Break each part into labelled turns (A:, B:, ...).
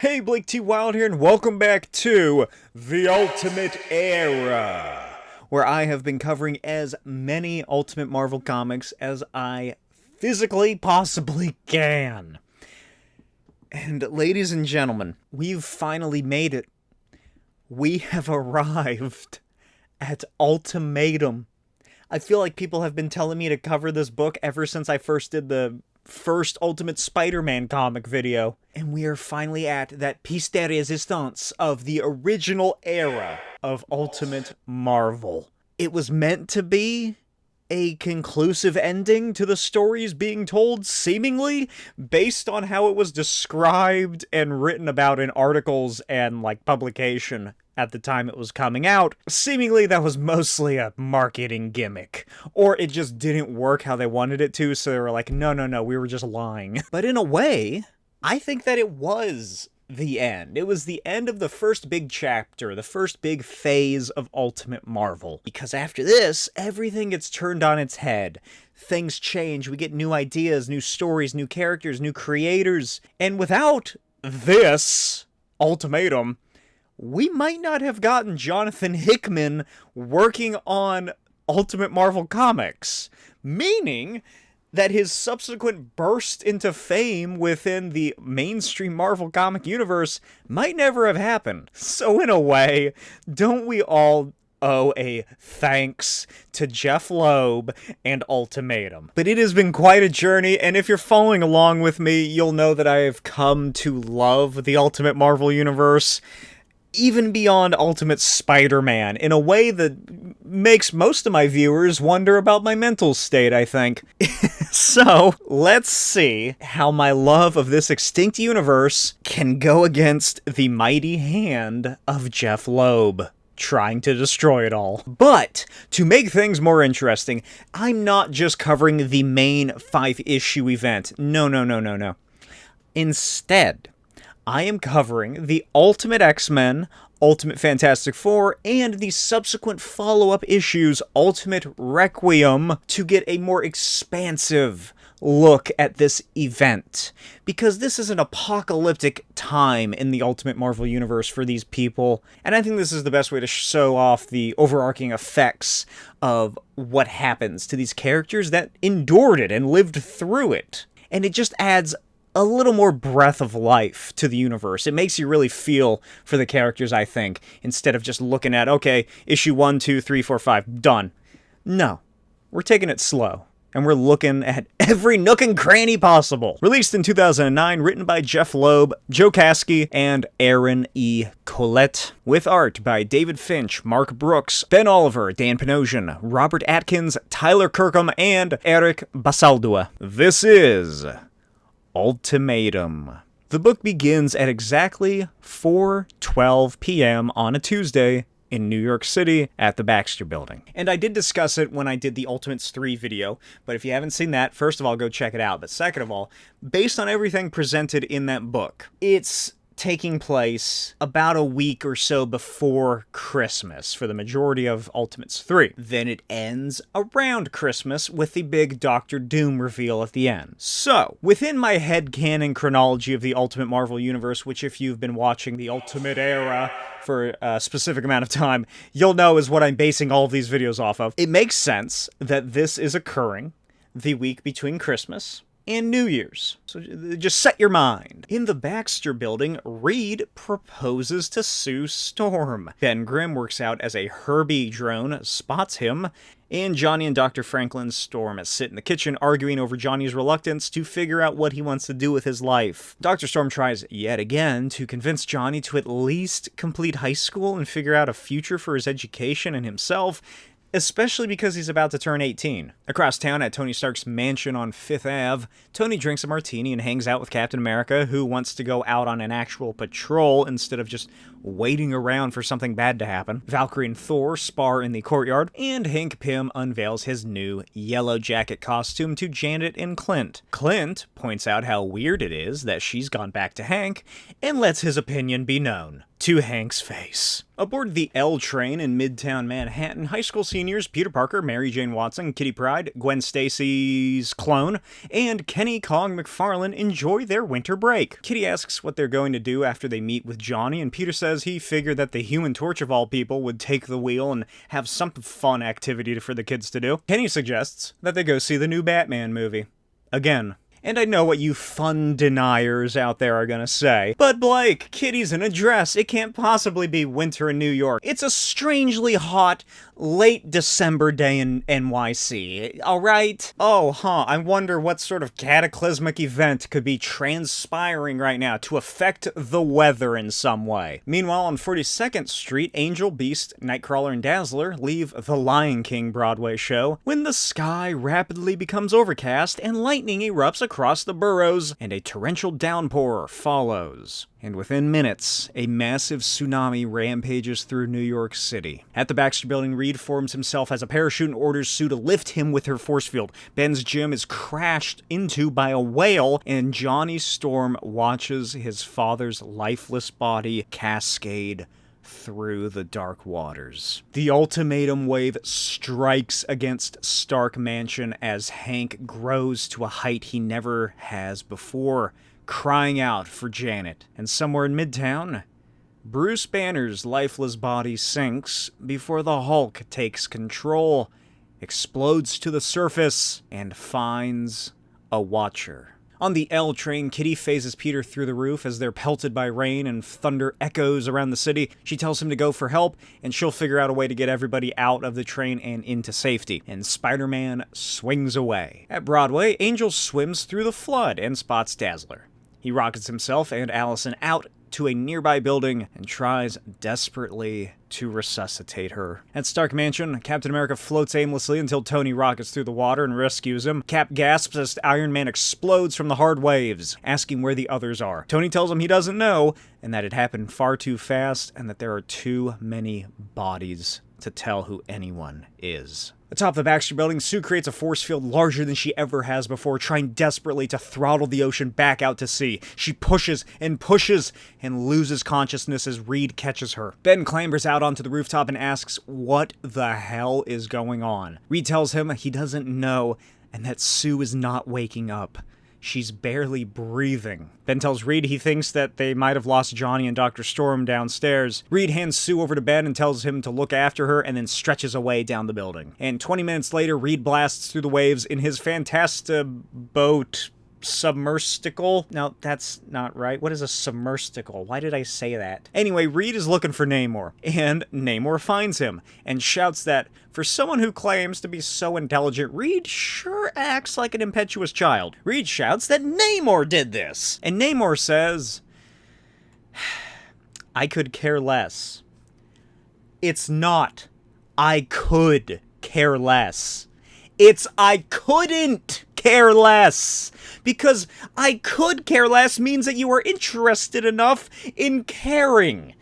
A: Hey, Blake T. Wild here, and welcome back to The Ultimate Era, where I have been covering as many Ultimate Marvel comics as I physically possibly can. And ladies and gentlemen, we've finally made it. We have arrived at Ultimatum. I feel like people have been telling me to cover this book ever since I first did the first Ultimate Spider-Man comic video. And we are finally at that piece de resistance of the original era of Ultimate Marvel. It was meant to be a conclusive ending to the stories being told, seemingly, based on how it was described and written about in articles and, publication at the time it was coming out. Seemingly, that was mostly a marketing gimmick. Or it just didn't work how they wanted it to, so they were like, no, we were just lying. But in a way, I think that it was the end. It was the end of the first big chapter, the first big phase of Ultimate Marvel. Because after this, everything gets turned on its head. Things change, we get new ideas, new stories, new characters, new creators. And without this ultimatum, we might not have gotten Jonathan Hickman working on Ultimate Marvel comics. Meaning that his subsequent burst into fame within the mainstream Marvel comic universe might never have happened. So in a way, don't we all owe a thanks to Jeff Loeb and Ultimatum? But it has been quite a journey, and if you're following along with me, you'll know that I have come to love the Ultimate Marvel universe, even beyond Ultimate Spider-Man, in a way that makes most of my viewers wonder about my mental state, I think. So, let's see how my love of this extinct universe can go against the mighty hand of Jeff Loeb, trying to destroy it all. But, to make things more interesting, I'm not just covering the main 5-issue event. No. Instead, I am covering the Ultimate X-Men, Ultimate Fantastic Four, and the subsequent follow-up issues, Ultimate Requiem, to get a more expansive look at this event. Because this is an apocalyptic time in the Ultimate Marvel universe for these people, and I think this is the best way to show off the overarching effects of what happens to these characters that endured it and lived through it. And it just adds a little more breath of life to the universe. It makes you really feel for the characters, I think, instead of just looking at, okay, issue 1, 2, 3, 4, 5, done. No. We're taking it slow, and we're looking at every nook and cranny possible. Released in 2009, written by Jeff Loeb, Joe Kasky, and Aaron E. Collette, with art by David Finch, Mark Brooks, Ben Oliver, Dan Panosian, Robert Atkins, Tyler Kirkham, and Eric Basaldua. This is Ultimatum. The book begins at exactly 4:12 p.m. on a Tuesday in New York City at the Baxter Building. And I did discuss it when I did the Ultimates 3 video, but if you haven't seen that, first of all, go check it out. But second of all, based on everything presented in that book, it's taking place about a week or so before Christmas for the majority of Ultimates 3. Then it ends around Christmas with the big Doctor Doom reveal at the end. So, within my headcanon chronology of the Ultimate Marvel Universe, which if you've been watching the Ultimate Era for a specific amount of time, you'll know is what I'm basing all of these videos off of, it makes sense that this is occurring the week between Christmas and New Year's. So just set your mind. In the Baxter Building, Reed proposes to Sue Storm. Ben Grimm works out as a Herbie drone, spots him, and Johnny and Dr. Franklin Storm sit in the kitchen arguing over Johnny's reluctance to figure out what he wants to do with his life. Dr. Storm tries yet again to convince Johnny to at least complete high school and figure out a future for his education and himself, especially because he's about to turn 18. Across town at Tony Stark's mansion on 5th Ave, Tony drinks a martini and hangs out with Captain America, who wants to go out on an actual patrol instead of just waiting around for something bad to happen. Valkyrie and Thor spar in the courtyard, and Hank Pym unveils his new Yellow Jacket costume to Janet and Clint. Clint points out how weird it is that she's gone back to Hank, and lets his opinion be known. to Hank's face. Aboard the L train in Midtown Manhattan, high school seniors Peter Parker, Mary Jane Watson, Kitty Pryde, Gwen Stacy's clone, and Kenny Kong McFarlane enjoy their winter break. Kitty asks what they're going to do after they meet with Johnny, and Peter says he figured that the Human Torch of all people would take the wheel and have some fun activity for the kids to do. Kenny suggests that they go see the new Batman movie. Again. And I know what you fun deniers out there are gonna say, but Blake, Kitty's in a dress. It can't possibly be winter in New York. It's a strangely hot, late December day in NYC, alright? Oh, I wonder what sort of cataclysmic event could be transpiring right now to affect the weather in some way. Meanwhile, on 42nd Street, Angel, Beast, Nightcrawler, and Dazzler leave the Lion King Broadway show when the sky rapidly becomes overcast and lightning erupts across the boroughs, and a torrential downpour follows. And within minutes, a massive tsunami rampages through New York City. At the Baxter Building, Reed forms himself as a parachute and orders Sue to lift him with her force field. Ben's gym is crashed into by a whale, and Johnny Storm watches his father's lifeless body cascade through the dark waters. The ultimatum wave strikes against Stark Mansion as Hank grows to a height he never has before, crying out for Janet. And somewhere in Midtown, Bruce Banner's lifeless body sinks before the Hulk takes control, explodes to the surface, and finds a Watcher. On the L train, Kitty phases Peter through the roof as they're pelted by rain and thunder echoes around the city. She tells him to go for help, and she'll figure out a way to get everybody out of the train and into safety. And Spider-Man swings away. At Broadway, Angel swims through the flood and spots Dazzler. He rockets himself and Allison out to a nearby building and tries desperately to resuscitate her. At Stark Mansion, Captain America floats aimlessly until Tony rockets through the water and rescues him. Cap gasps as Iron Man explodes from the hard waves, asking where the others are. Tony tells him he doesn't know, and that it happened far too fast, and that there are too many bodies to tell who anyone is. Atop the Baxter Building, Sue creates a force field larger than she ever has before, trying desperately to throttle the ocean back out to sea. She pushes and pushes and loses consciousness as Reed catches her. Ben clambers out onto the rooftop and asks what the hell is going on. Reed tells him he doesn't know and that Sue is not waking up. She's barely breathing. Ben tells Reed he thinks that they might have lost Johnny and Dr. Storm downstairs. Reed hands Sue over to Ben and tells him to look after her and then stretches away down the building. And 20 minutes later, Reed blasts through the waves in his boat submersicle. No, that's not right. What is a submersicle? Why did I say that? Anyway, Reed is looking for Namor, and Namor finds him and shouts that for someone who claims to be so intelligent, Reed sure acts like an impetuous child. Reed shouts that Namor did this, and Namor says, I could care less. It's not I could care less. It's I couldn't care less. Because I could care less means that you are interested enough in caring.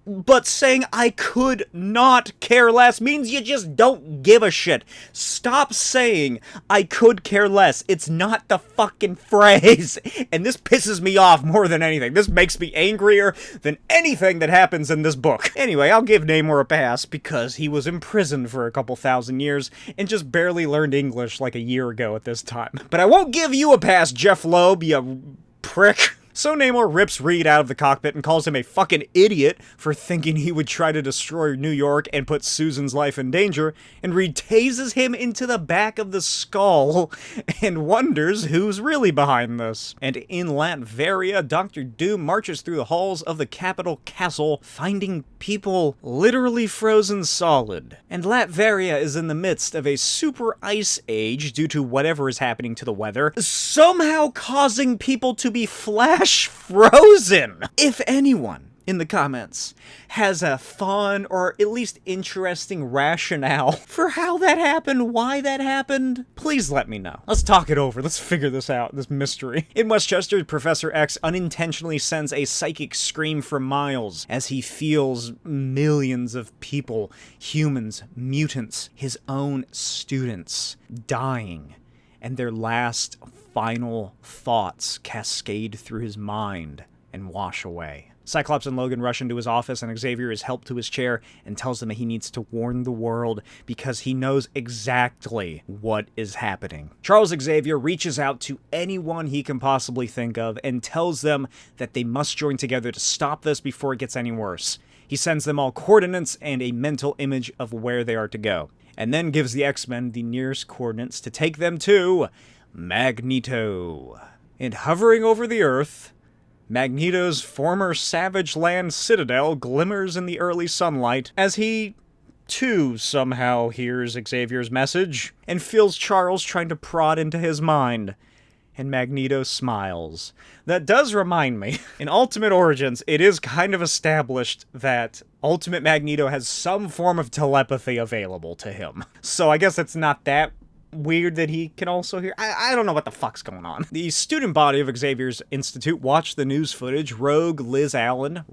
A: But saying I could not care less means you just don't give a shit. Stop saying I could care less. It's not the fucking phrase. And this pisses me off more than anything. This makes me angrier than anything that happens in this book. Anyway, I'll give Namor a pass because he was imprisoned for a couple thousand years and just barely learned English like a year ago at this time. But I won't give you a pass, Jeff Loeb, you prick. So Namor rips Reed out of the cockpit and calls him a fucking idiot for thinking he would try to destroy New York and put Susan's life in danger, and Reed tases him into the back of the skull and wonders who's really behind this. And in Latveria, Dr. Doom marches through the halls of the capital castle, finding people literally frozen solid. And Latveria is in the midst of a super ice age due to whatever is happening to the weather, somehow causing people to be flash frozen. If anyone in the comments has a fun or at least interesting rationale for how that happened, why that happened, please let me know. Let's talk it over. Let's figure this out, this mystery. In Westchester, Professor X unintentionally sends a psychic scream from Miles as he feels millions of people, humans, mutants, his own students, dying, and their last final thoughts cascade through his mind and wash away. Cyclops and Logan rush into his office, and Xavier is helped to his chair and tells them that he needs to warn the world because he knows exactly what is happening. Charles Xavier reaches out to anyone he can possibly think of and tells them that they must join together to stop this before it gets any worse. He sends them all coordinates and a mental image of where they are to go, and then gives the X-Men the nearest coordinates to take them to Magneto. And hovering over the Earth, Magneto's former Savage Land citadel glimmers in the early sunlight as he, too, somehow hears Xavier's message and feels Charles trying to prod into his mind. And Magneto smiles. That does remind me, in Ultimate Origins, it is kind of established that Ultimate Magneto has some form of telepathy available to him. So I guess it's not that weird that he can also hear. I don't know what the fuck's going on. The student body of Xavier's Institute watched the news footage. Rogue, Liz Allen,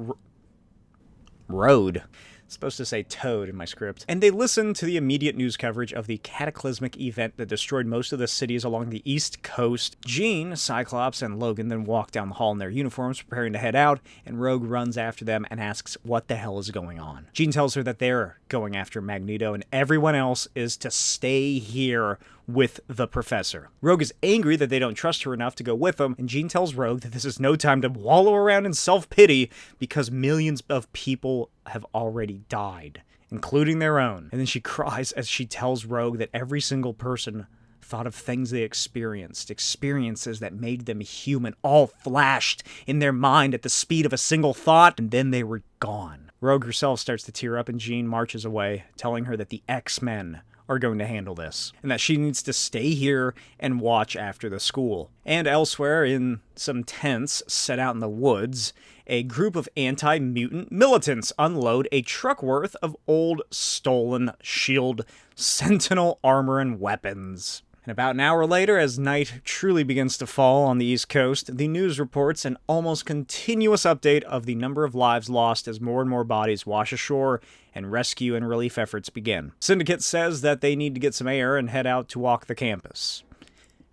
A: Road. Supposed to say Toad in my script. And they listened to the immediate news coverage of the cataclysmic event that destroyed most of the cities along the East Coast. Jean, Cyclops, and Logan then walk down the hall in their uniforms, preparing to head out, and Rogue runs after them and asks what the hell is going on. Jean tells her that they're going after Magneto, and everyone else is to stay here with the professor. Rogue is angry that they don't trust her enough to go with them, and Jean tells Rogue that this is no time to wallow around in self-pity because millions of people have already died, including their own. And then she cries as she tells Rogue that every single person thought of things they experienced, experiences that made them human, all flashed in their mind at the speed of a single thought, and then they were gone. Rogue herself starts to tear up, and Jean marches away, telling her that the X-Men are going to handle this, and that she needs to stay here and watch after the school. And elsewhere, in some tents set out in the woods, a group of anti-mutant militants unload a truck worth of old, stolen SHIELD Sentinel armor and weapons. And about an hour later, as night truly begins to fall on the East Coast, the news reports an almost continuous update of the number of lives lost as more and more bodies wash ashore and rescue and relief efforts begin. Syndicate says that they need to get some air and head out to walk the campus.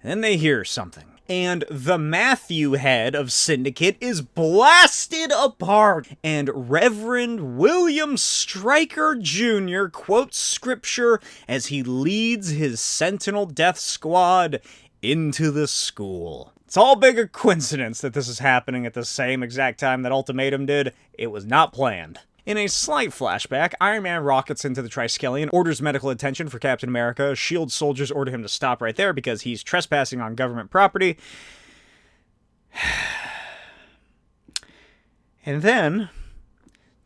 A: And then they hear something. And the Matthew head of Syndicate is blasted apart. And Reverend William Stryker Jr. quotes scripture as he leads his Sentinel Death Squad into the school. It's all big a coincidence that this is happening at the same exact time that Ultimatum did. It was not planned. In a slight flashback, Iron Man rockets into the Triskelion, orders medical attention for Captain America. S.H.I.E.L.D. soldiers order him to stop right there because he's trespassing on government property. And then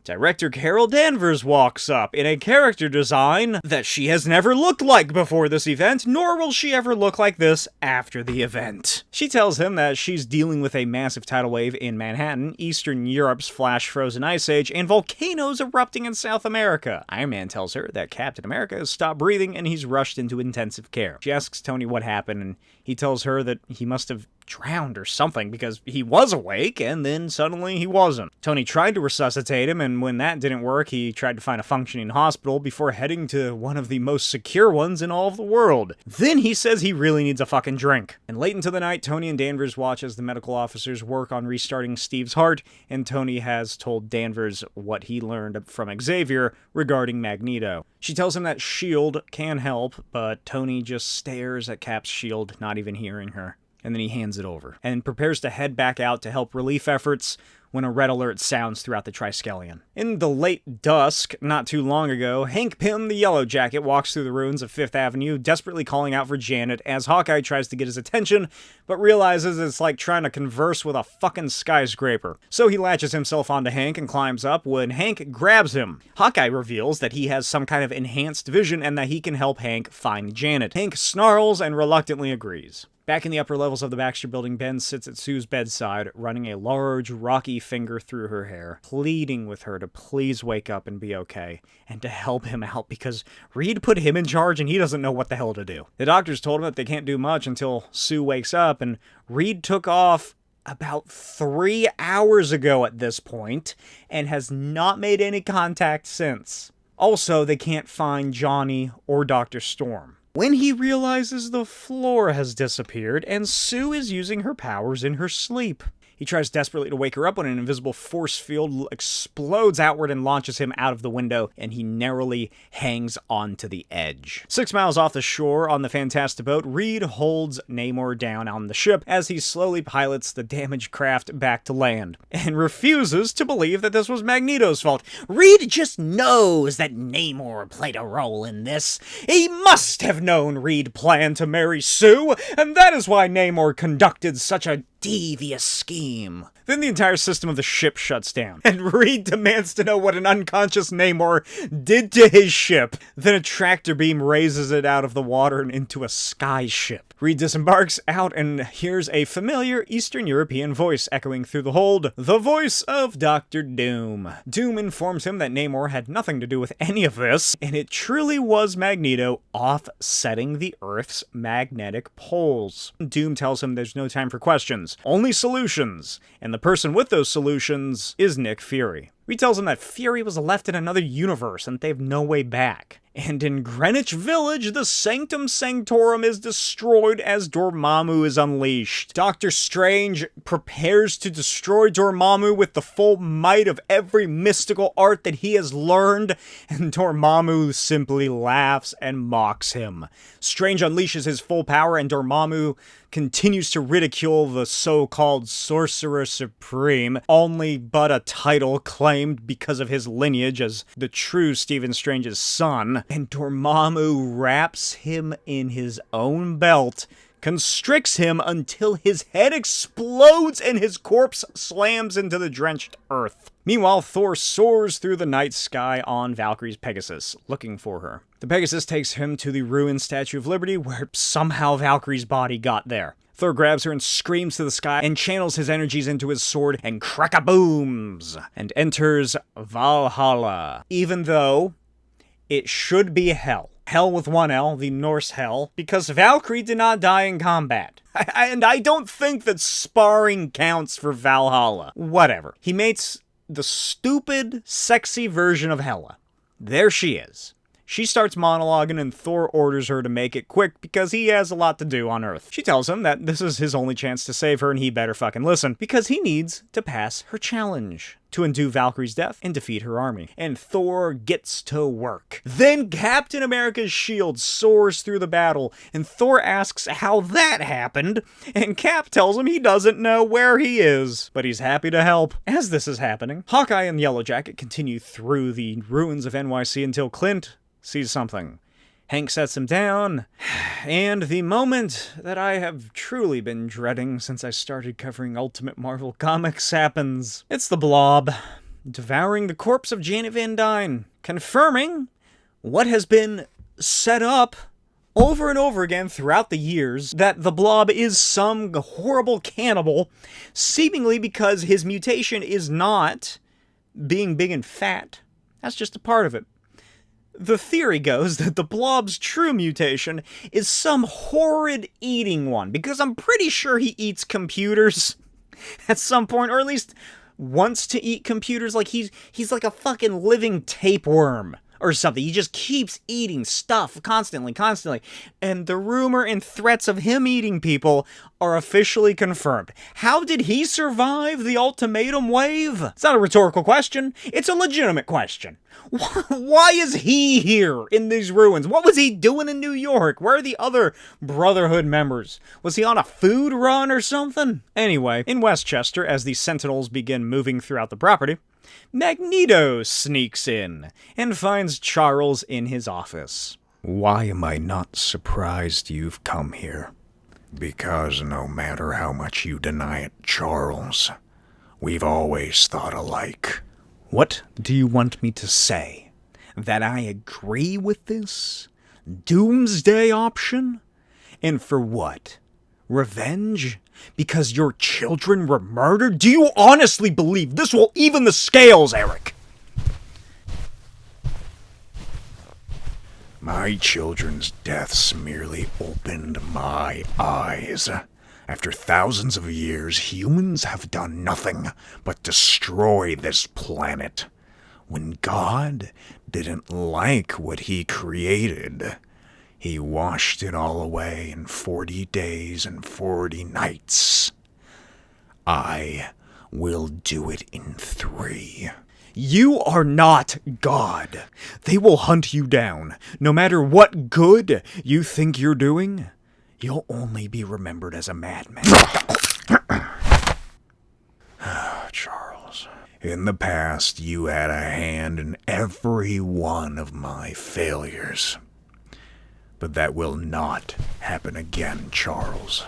A: Director Carol Danvers walks up in a character design that she has never looked like before this event, nor will she ever look like this after the event. She tells him that she's dealing with a massive tidal wave in Manhattan, Eastern Europe's flash-frozen ice age, and volcanoes erupting in South America. Iron Man tells her that Captain America has stopped breathing and he's rushed into intensive care. She asks Tony what happened, and he tells her that he must have drowned or something because he was awake and then suddenly he wasn't. Tony tried to resuscitate him, and when that didn't work, he tried to find a functioning hospital before heading to one of the most secure ones in all of the world. Then he says he really needs a fucking drink. And late into the night, Tony and Danvers watch as the medical officers work on restarting Steve's heart, and Tony has told Danvers what he learned from Xavier regarding Magneto. She tells him that S.H.I.E.L.D. can help, but Tony just stares at Cap's shield, not even hearing her. And then he hands it over, and prepares to head back out to help relief efforts when a red alert sounds throughout the Triskelion. In the late dusk, not too long ago, Hank Pym the Yellow Jacket walks through the ruins of Fifth Avenue, desperately calling out for Janet as Hawkeye tries to get his attention, but realizes it's like trying to converse with a fucking skyscraper. So he latches himself onto Hank and climbs up when Hank grabs him. Hawkeye reveals that he has some kind of enhanced vision and that he can help Hank find Janet. Hank snarls and reluctantly agrees. Back in the upper levels of the Baxter Building, Ben sits at Sue's bedside, running a large, rocky finger through her hair, pleading with her to please wake up and be okay, and to help him out because Reed put him in charge and he doesn't know what the hell to do. The doctors told him that they can't do much until Sue wakes up, and Reed took off about 3 hours ago at this point, and has not made any contact since. Also, they can't find Johnny or Dr. Storm. When he realizes the floor has disappeared and Sue is using her powers in her sleep, He tries desperately to wake her up when an invisible force field explodes outward and launches him out of the window, and he narrowly hangs onto the edge. 6 miles off the shore on the Fantastiboat, Reed holds Namor down on the ship as he slowly pilots the damaged craft back to land, and refuses to believe that this was Magneto's fault. Reed just knows that Namor played a role in this. He must have known Reed planned to marry Sue, and that is why Namor conducted such a devious scheme. Then the entire system of the ship shuts down, and Reed demands to know what an unconscious Namor did to his ship. Then a tractor beam raises it out of the water and into a sky ship. Reed disembarks out and hears a familiar Eastern European voice echoing through the hold, the voice of Dr. Doom. Doom informs him that Namor had nothing to do with any of this, and it truly was Magneto offsetting the Earth's magnetic poles. Doom tells him there's no time for questions, only solutions, and the person with those solutions is Nick Fury. Reed tells him that Fury was left in another universe and they have no way back. And in Greenwich Village, the Sanctum Sanctorum is destroyed as Dormammu is unleashed. Doctor Strange prepares to destroy Dormammu with the full might of every mystical art that he has learned, and Dormammu simply laughs and mocks him. Strange unleashes his full power, and Dormammu continues to ridicule the so-called Sorcerer Supreme, only but a title claimed because of his lineage as the true Stephen Strange's son, and Dormammu wraps him in his own belt, constricts him until his head explodes and his corpse slams into the drenched earth. Meanwhile, Thor soars through the night sky on Valkyrie's Pegasus, looking for her. The Pegasus takes him to the ruined Statue of Liberty, where somehow Valkyrie's body got there. Thor grabs her and screams to the sky and channels his energies into his sword and crack-a-booms and enters Valhalla, even though it should be Hell. Hell with one L, the Norse Hell, because Valkyrie did not die in combat. And I don't think that sparring counts for Valhalla. Whatever. He mates the stupid, sexy version of Hela. There she is. She starts monologuing and Thor orders her to make it quick because he has a lot to do on Earth. She tells him that this is his only chance to save her and he better fucking listen because he needs to pass her challenge to undo Valkyrie's death and defeat her army. And Thor gets to work. Then Captain America's shield soars through the battle and Thor asks how that happened, and Cap tells him he doesn't know where he is, but he's happy to help. As this is happening, Hawkeye and Yellowjacket continue through the ruins of NYC until Clint sees something. Hank sets him down, and the moment that I have truly been dreading since I started covering Ultimate Marvel Comics happens. It's the Blob, devouring the corpse of Janet Van Dyne, confirming what has been set up over and over again throughout the years, that the Blob is some horrible cannibal, seemingly because his mutation is not being big and fat. That's just a part of it. The theory goes that the Blob's true mutation is some horrid eating one, because I'm pretty sure he eats computers at some point, or at least wants to eat computers. Like he's like a fucking living tapeworm or something. He just keeps eating stuff constantly. And the rumor and threats of him eating people are officially confirmed. How did he survive the ultimatum wave? It's not a rhetorical question. It's a legitimate question. Why is he here in these ruins? What was he doing in New York? Where are the other Brotherhood members? Was he on a food run or something? Anyway, in Westchester, as the Sentinels begin moving throughout the property, Magneto sneaks in and finds Charles in his office.
B: Why am I not surprised you've come here? Because no matter how much you deny it, Charles, we've always thought alike.
A: What do you want me to say? That I agree with this doomsday option? And for what? Revenge? Because your children were murdered? Do you honestly believe this will even the scales, Eric?
B: My children's deaths merely opened my eyes. After thousands of years, humans have done nothing but destroy this planet. When God didn't like what he created, he washed it all away in 40 days and 40 nights. I we'll do it in 3.
A: You are not God. They will hunt you down. No matter what good you think you're doing, you'll only be remembered as a madman.
B: Charles, in the past you had a hand in every one of my failures. But that will not happen again, Charles.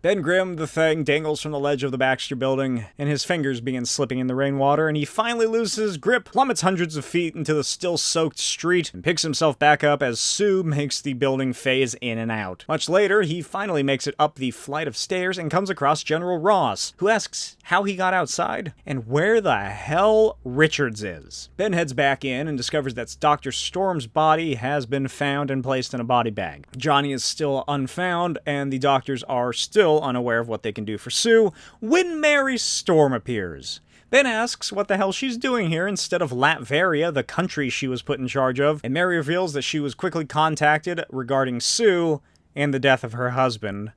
A: Ben Grimm, the Thing, dangles from the ledge of the Baxter building, and his fingers begin slipping in the rainwater, and he finally loses his grip, plummets hundreds of feet into the still-soaked street, and picks himself back up as Sue makes the building phase in and out. Much later, he finally makes it up the flight of stairs and comes across General Ross, who asks how he got outside and where the hell Richards is. Ben heads back in and discovers that Dr. Storm's body has been found and placed in a body bag. Johnny is still unfound, and the doctors are still unaware of what they can do for Sue when Mary Storm appears. Ben asks what the hell she's doing here instead of Latveria, the country she was put in charge of, and Mary reveals that she was quickly contacted regarding Sue and the death of her husband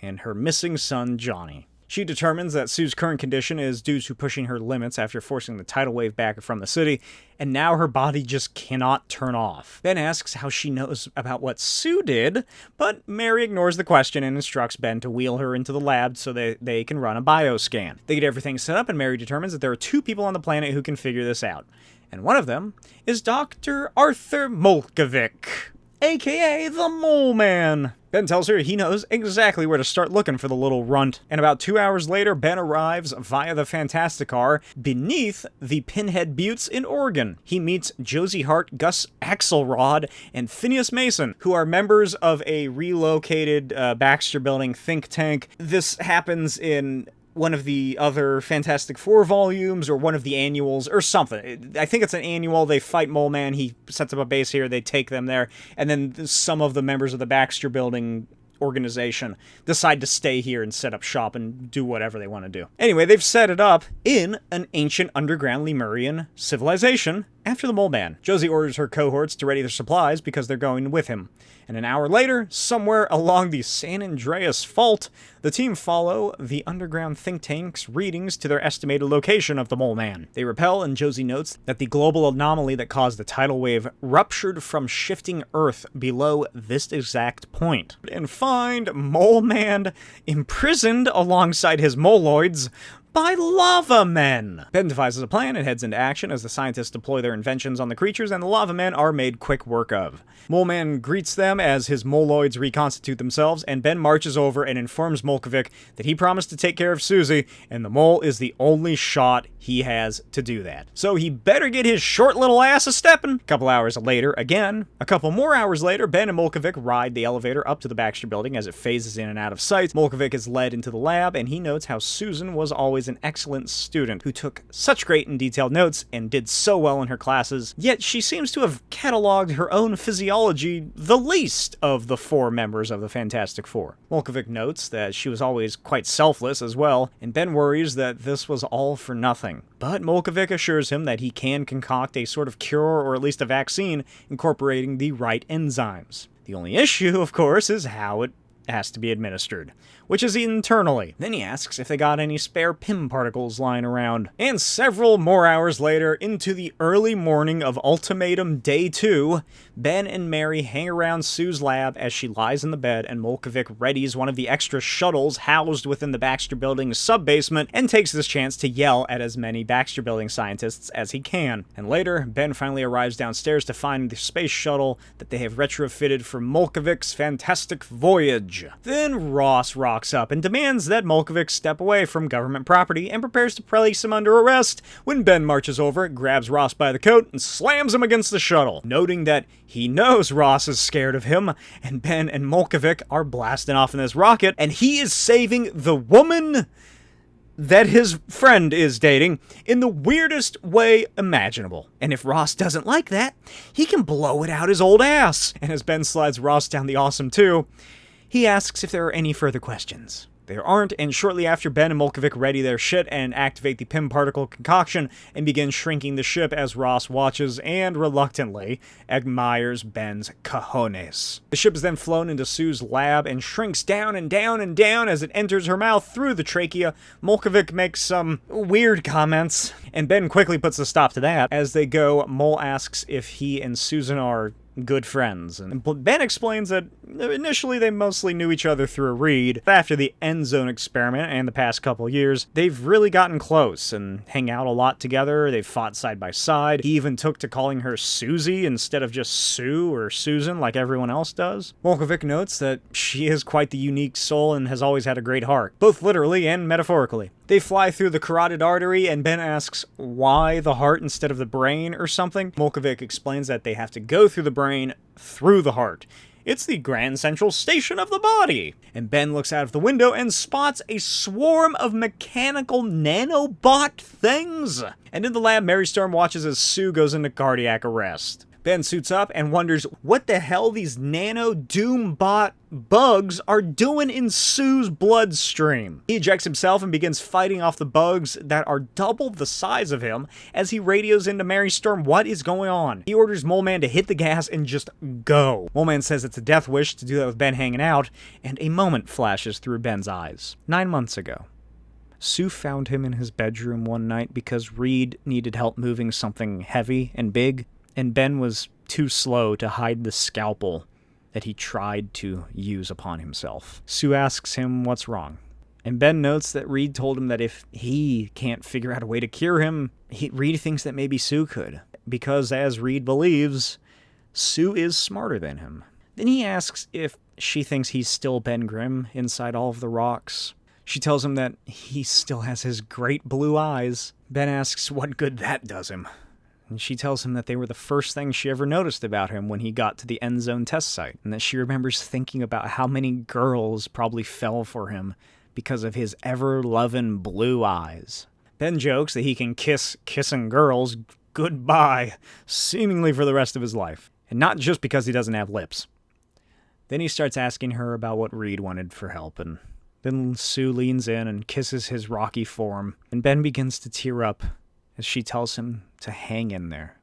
A: and her missing son, Johnny. She determines that Sue's current condition is due to pushing her limits after forcing the tidal wave back from the city, and now her body just cannot turn off. Ben asks how she knows about what Sue did, but Mary ignores the question and instructs Ben to wheel her into the lab so that they can run a bioscan. They get everything set up, and Mary determines that there are 2 people on the planet who can figure this out. And one of them is Dr. Arthur Molkovic, aka the Mole Man. Ben tells her he knows exactly where to start looking for the little runt. And about 2 hours later, Ben arrives via the Fantasticar beneath the Pinhead Buttes in Oregon. He meets Josie Hart, Gus Axelrod, and Phineas Mason, who are members of a relocated Baxter Building think tank. This happens in one of the other Fantastic Four volumes, or one of the annuals, or something. I think it's an annual. They fight Mole Man, he sets up a base here, they take them there, and then some of the members of the Baxter Building organization decide to stay here and set up shop and do whatever they want to do. Anyway, they've set it up in an ancient underground Lemurian civilization after the Mole Man. Josie orders her cohorts to ready their supplies because they're going with him. And an hour later, somewhere along the San Andreas Fault, the team follow the underground think tank's readings to their estimated location of the Mole Man. They repel, and Josie notes that the global anomaly that caused the tidal wave ruptured from shifting Earth below this exact point. And find Mole Man imprisoned alongside his moloids by lava men. Ben devises a plan and heads into action as the scientists deploy their inventions on the creatures, and the lava men are made quick work of. Mole Man greets them as his moloids reconstitute themselves, and Ben marches over and informs Molkovic that he promised to take care of Susie, and the mole is the only shot he has to do that. So he better get his short little ass a-steppin'. A couple hours later, again, a couple more hours later, Ben and Molkovic ride the elevator up to the Baxter Building as it phases in and out of sight. Molkovic is led into the lab, and he notes how Susan was always an excellent student who took such great and detailed notes and did so well in her classes, yet she seems to have cataloged her own physiology the least of the 4 members of the Fantastic Four. Molkovic notes that she was always quite selfless as well, and Ben worries that this was all for nothing. But Molkovic assures him that he can concoct a sort of cure, or at least a vaccine, incorporating the right enzymes. The only issue, of course, is how it has to be administered, which is internally. Then he asks if they got any spare Pym particles lying around. And several more hours later, into the early morning of Ultimatum Day 2, Ben and Mary hang around Sue's lab as she lies in the bed, and Molkovic readies one of the extra shuttles housed within the Baxter Building's sub-basement and takes this chance to yell at as many Baxter Building scientists as he can. And later, Ben finally arrives downstairs to find the space shuttle that they have retrofitted for Molkovic's fantastic voyage. Then Ross rocks up and demands that Molkovic step away from government property and prepares to place him under arrest when Ben marches over, grabs Ross by the coat, and slams him against the shuttle, noting that he knows Ross is scared of him, and Ben and Molkovic are blasting off in this rocket, and he is saving the woman that his friend is dating in the weirdest way imaginable. And if Ross doesn't like that, he can blow it out his old ass. And as Ben slides Ross down the awesome 2, he asks if there are any further questions. There aren't, and shortly after, Ben and Molkovic ready their shit and activate the Pym particle concoction and begin shrinking the ship as Ross watches and, reluctantly, admires Ben's cojones. The ship is then flown into Sue's lab and shrinks down and down and down as it enters her mouth through the trachea. Molkovic makes some weird comments, and Ben quickly puts a stop to that. As they go, Mol asks if he and Susan are good friends, and Ben explains that initially they mostly knew each other through a read. After the end zone experiment and the past couple years, they've really gotten close and hang out a lot together. They've fought side by side. He even took to calling her Susie instead of just Sue or Susan like everyone else does. Molkovic notes that she is quite the unique soul and has always had a great heart, both literally and metaphorically. They fly through the carotid artery, and Ben asks why the heart instead of the brain or something. Molkovic explains that they have to go through the brain through the heart. It's the grand central station of the body. And Ben looks out of the window and spots a swarm of mechanical nanobot things. And in the lab, Mary Storm watches as Sue goes into cardiac arrest. Ben suits up and wonders what the hell these nano doombot bugs are doing in Sue's bloodstream. He ejects himself and begins fighting off the bugs that are double the size of him as he radios into Mary Storm what is going on. He orders Mole Man to hit the gas and just go. Mole Man says it's a death wish to do that with Ben hanging out, and a moment flashes through Ben's eyes. 9 months ago, Sue found him in his bedroom one night because Reed needed help moving something heavy and big, and Ben was too slow to hide the scalpel that he tried to use upon himself. Sue asks him what's wrong, and Ben notes that Reed told him that if he can't figure out a way to cure him, Reed thinks that maybe Sue could, because as Reed believes, Sue is smarter than him. Then he asks if she thinks he's still Ben Grimm inside all of the rocks. She tells him that he still has his great blue eyes. Ben asks what good that does him, and she tells him that they were the first thing she ever noticed about him when he got to the end zone test site, and that she remembers thinking about how many girls probably fell for him because of his ever-loving blue eyes. Ben jokes that he can kiss kissing girls goodbye, seemingly for the rest of his life, and not just because he doesn't have lips. Then he starts asking her about what Reed wanted for help, and then Sue leans in and kisses his rocky form, and Ben begins to tear up as she tells him to hang in there,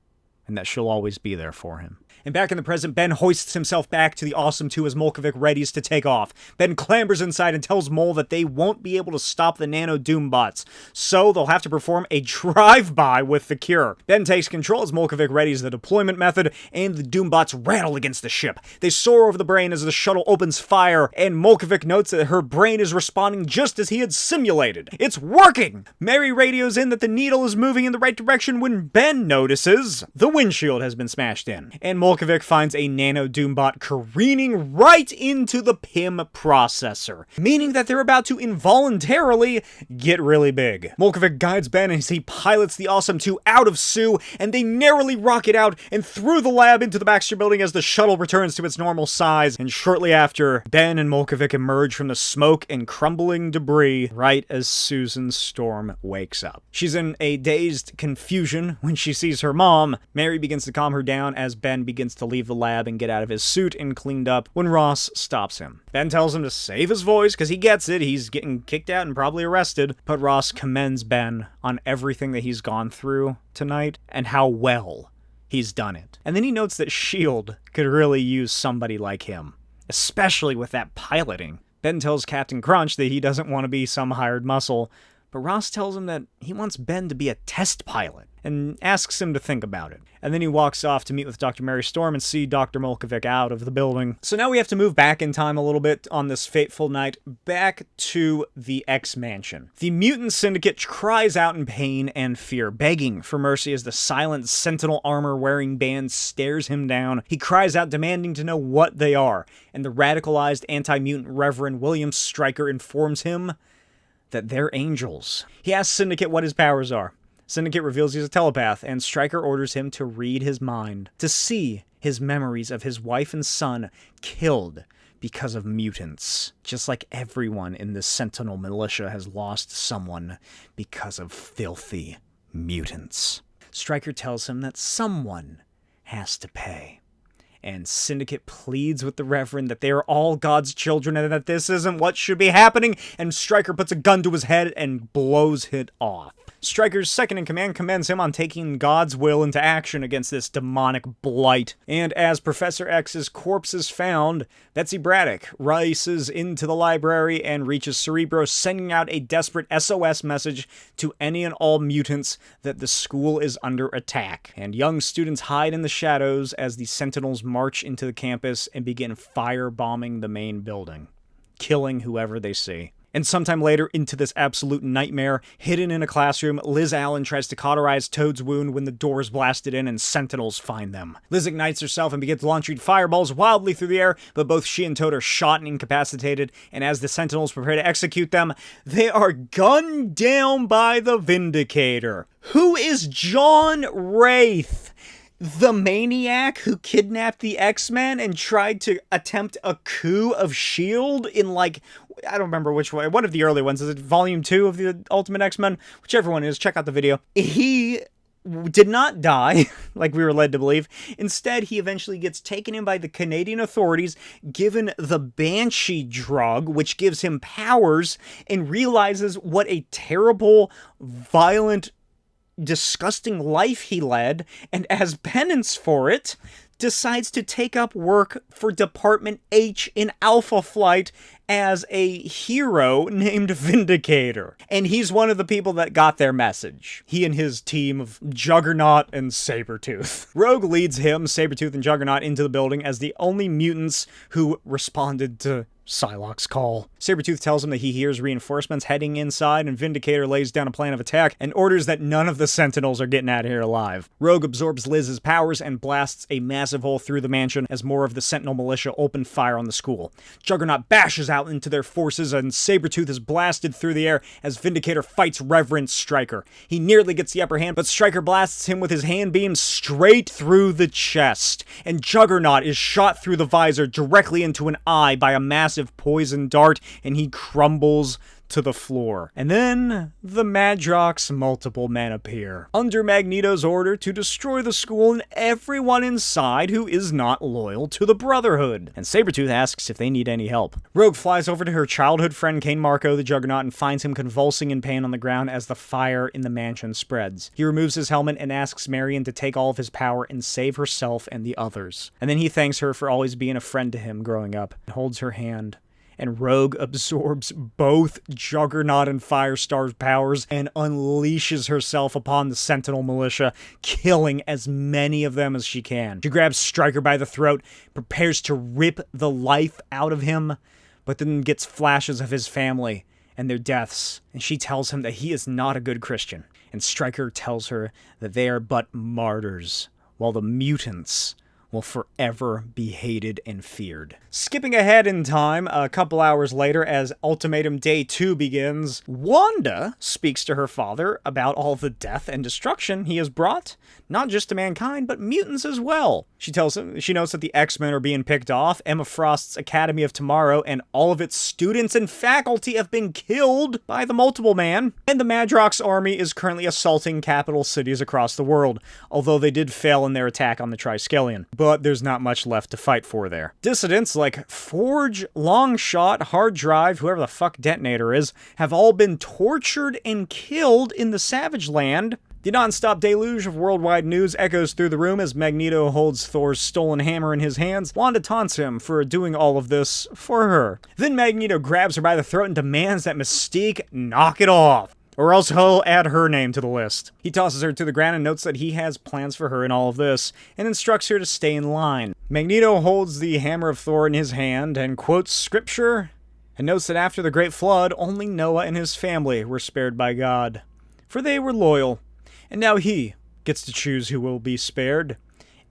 A: and that she'll always be there for him. And back in the present, Ben hoists himself back to the Awesome 2 as Molkovic readies to take off. Ben clambers inside and tells Mole that they won't be able to stop the Nano Doombots, so they'll have to perform a drive-by with the cure. Ben takes control as Molkovic readies the deployment method, and the Doombots rattle against the ship. They soar over the brain as the shuttle opens fire, and Molkovic notes that her brain is responding just as he had simulated. It's working! Mary radios in that the needle is moving in the right direction when Ben notices the windshield has been smashed in, and Molkovic finds a Nano Doombot careening right into the Pym processor, meaning that they're about to involuntarily get really big. Molkovic guides Ben as he pilots the Awesome 2 out of Sue, and they narrowly rocket out and through the lab into the Baxter building as the shuttle returns to its normal size, and shortly after, Ben and Molkovic emerge from the smoke and crumbling debris right as Susan Storm wakes up. She's in a dazed confusion when she sees her mom. Mary begins to calm her down as Ben begins to leave the lab and get out of his suit and cleaned up when Ross stops him. Ben tells him to save his voice because he gets it, he's getting kicked out and probably arrested, but Ross commends Ben on everything that he's gone through tonight and how well he's done it. And then he notes that S.H.I.E.L.D. could really use somebody like him, especially with that piloting. Ben tells Captain Crunch that he doesn't want to be some hired muscle, but Ross tells him that he wants Ben to be a test pilot and asks him to think about it. And then he walks off to meet with Dr. Mary Storm and see Dr. Molkovic out of the building. So now we have to move back in time a little bit on this fateful night, back to the X-Mansion. The mutant syndicate cries out in pain and fear, begging for mercy as the silent sentinel armor-wearing band stares him down. He cries out, demanding to know what they are, and the radicalized anti-mutant Reverend William Stryker informs him that they're angels. He asks Syndicate what his powers are. Syndicate reveals he's a telepath, and Stryker orders him to read his mind, to see his memories of his wife and son killed because of mutants. Just like everyone in the Sentinel militia has lost someone because of filthy mutants. Stryker tells him that someone has to pay. and Syndicate pleads with the Reverend that they are all God's children and that this isn't what should be happening, and Stryker puts a gun to his head and blows it off. Stryker's second-in-command commends him on taking God's will into action against this demonic blight. And as Professor X's corpse is found, Betsy Braddock races into the library and reaches Cerebro, sending out a desperate SOS message to any and all mutants that the school is under attack. And young students hide in the shadows as the Sentinels march into the campus and begin firebombing the main building, killing whoever they see. And sometime later, into this absolute nightmare, hidden in a classroom, Liz Allen tries to cauterize Toad's wound when the door is blasted in and Sentinels find them. Liz ignites herself and begins launching fireballs wildly through the air, but both she and Toad are shot and incapacitated, and as the Sentinels prepare to execute them, they are gunned down by the Vindicator, who is John Wraith, the maniac who kidnapped the X-Men and tried to attempt a coup of S.H.I.E.L.D. in, like, I don't remember which way, one of the early ones. Is it Volume 2 of the Ultimate X-Men? Whichever one it is, check out the video. He did not die, like we were led to believe. Instead, he eventually gets taken in by the Canadian authorities, given the Banshee drug, which gives him powers, and realizes what a terrible, violent, disgusting life he led, and as penance for it, decides to take up work for Department H in Alpha Flight as a hero named Vindicator. And he's one of the people that got their message. He and his team of Juggernaut and Sabretooth. Rogue leads him, Sabretooth and Juggernaut, into the building as the only mutants who responded to Psylocke's call. Sabretooth tells him that he hears reinforcements heading inside, and Vindicator lays down a plan of attack and orders that none of the Sentinels are getting out of here alive. Rogue absorbs Liz's powers and blasts a massive hole through the mansion as more of the Sentinel militia open fire on the school. Juggernaut bashes out into their forces, and Sabretooth is blasted through the air as Vindicator fights Reverend Stryker. He nearly gets the upper hand, but Stryker blasts him with his hand beam straight through the chest, and Juggernaut is shot through the visor directly into an eye by a massive poison dart, and he crumbles to the floor. And then the Madrox's multiple men appear, under Magneto's order to destroy the school and everyone inside who is not loyal to the Brotherhood. And Sabretooth asks if they need any help. Rogue flies over to her childhood friend Kane Marco, the Juggernaut, and finds him convulsing in pain on the ground as the fire in the mansion spreads. He removes his helmet and asks Marion to take all of his power and save herself and the others. And then he thanks her for always being a friend to him growing up, and holds her hand. And Rogue absorbs both Juggernaut and Firestar's powers and unleashes herself upon the Sentinel militia, killing as many of them as she can. She grabs Stryker by the throat, prepares to rip the life out of him, but then gets flashes of his family and their deaths, and she tells him that he is not a good Christian. And Stryker tells her that they are but martyrs, while the mutants will forever be hated and feared. Skipping ahead in time, a couple hours later, as Ultimatum Day 2 begins, Wanda speaks to her father about all the death and destruction he has brought, not just to mankind, but mutants as well. She tells him she knows that the X-Men are being picked off, Emma Frost's Academy of Tomorrow, and all of its students and faculty have been killed by the Multiple Man, and the Madrox army is currently assaulting capital cities across the world, although they did fail in their attack on the Triskelion. But there's not much left to fight for there. Dissidents like Forge, Longshot, Hard Drive, whoever the fuck Detonator is, have all been tortured and killed in the Savage Land. The non-stop deluge of worldwide news echoes through the room as Magneto holds Thor's stolen hammer in his hands. Wanda taunts him for doing all of this for her. Then Magneto grabs her by the throat and demands that Mystique knock it off, or else he'll add her name to the list. He tosses her to the ground and notes that he has plans for her in all of this, and instructs her to stay in line. Magneto holds the hammer of Thor in his hand and quotes scripture, and notes that after the Great Flood, only Noah and his family were spared by God, for they were loyal. And now he gets to choose who will be spared,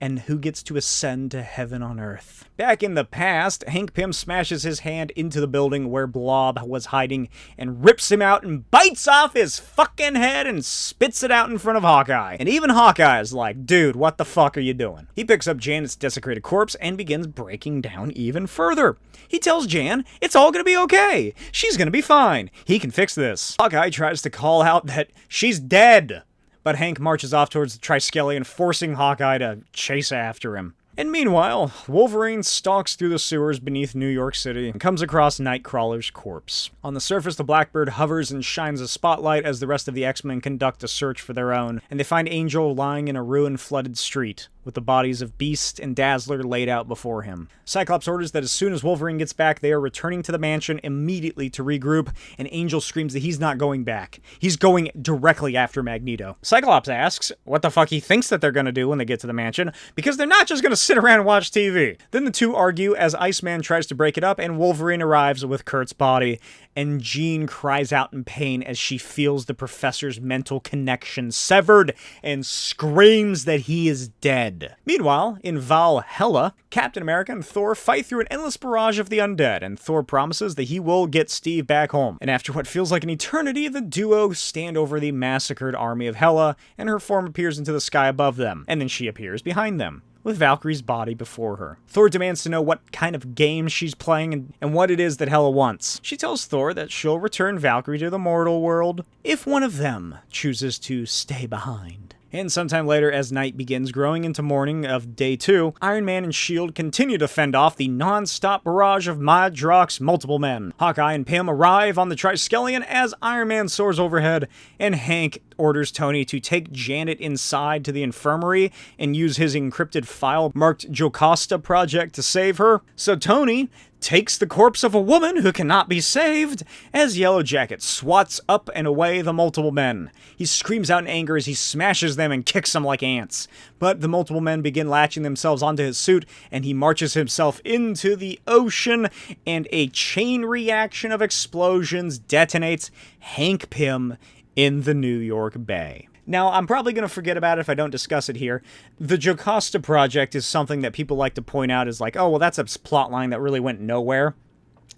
A: and who gets to ascend to heaven on earth. Back in the past, Hank Pym smashes his hand into the building where Blob was hiding and rips him out and bites off his fucking head and spits it out in front of Hawkeye. And even Hawkeye is like, dude, what the fuck are you doing? He picks up Janet's desecrated corpse and begins breaking down even further. He tells Jan it's all gonna be okay. She's gonna be fine. He can fix this. Hawkeye tries to call out that she's dead, but Hank marches off towards the Triskelion, forcing Hawkeye to chase after him. And meanwhile, Wolverine stalks through the sewers beneath New York City and comes across Nightcrawler's corpse. On the surface, the Blackbird hovers and shines a spotlight as the rest of the X-Men conduct a search for their own, and they find Angel lying in a ruin-flooded street, with the bodies of Beast and Dazzler laid out before him. Cyclops orders that as soon as Wolverine gets back, they are returning to the mansion immediately to regroup, and Angel screams that he's not going back. He's going directly after Magneto. Cyclops asks what the fuck he thinks that they're gonna do when they get to the mansion, because they're not just gonna sit around and watch TV. Then the two argue as Iceman tries to break it up, and Wolverine arrives with Kurt's body, and Jean cries out in pain as she feels the professor's mental connection severed and screams that he is dead. Meanwhile, in Valhalla, Captain America and Thor fight through an endless barrage of the undead, and Thor promises that he will get Steve back home. And after what feels like an eternity, the duo stand over the massacred army of Hela, and her form appears into the sky above them, and then she appears behind them, with Valkyrie's body before her. Thor demands to know what kind of game she's playing and what it is that Hela wants. She tells Thor that she'll return Valkyrie to the mortal world if one of them chooses to stay behind. And sometime later, as night begins growing into morning of day 2, Iron Man and S.H.I.E.L.D. continue to fend off the non-stop barrage of Madrox's multiple men. Hawkeye and Pym arrive on the Triskelion as Iron Man soars overhead, and Hank orders Tony to take Janet inside to the infirmary and use his encrypted file marked Jocasta Project to save her. So Tony takes the corpse of a woman who cannot be saved as Yellow Jacket swats up and away the multiple men. He screams out in anger as he smashes them and kicks them like ants. But the multiple men begin latching themselves onto his suit, and he marches himself into the ocean, and a chain reaction of explosions detonates Hank Pym in the New York Bay. Now, I'm probably going to forget about it if I don't discuss it here. The Jocasta Project is something that people like to point out as like, oh, well, that's a plot line that really went nowhere.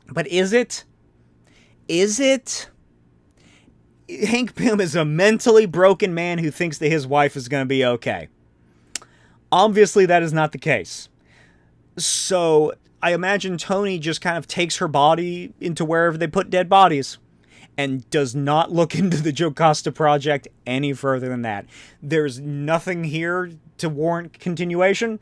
A: But is it? Is it? Hank Pym is a mentally broken man who thinks that his wife is going to be okay. Obviously, that is not the case. So, I imagine Tony just kind of takes her body into wherever they put dead bodies, and does not look into the Jocasta Project any further than that. There's nothing here to warrant continuation.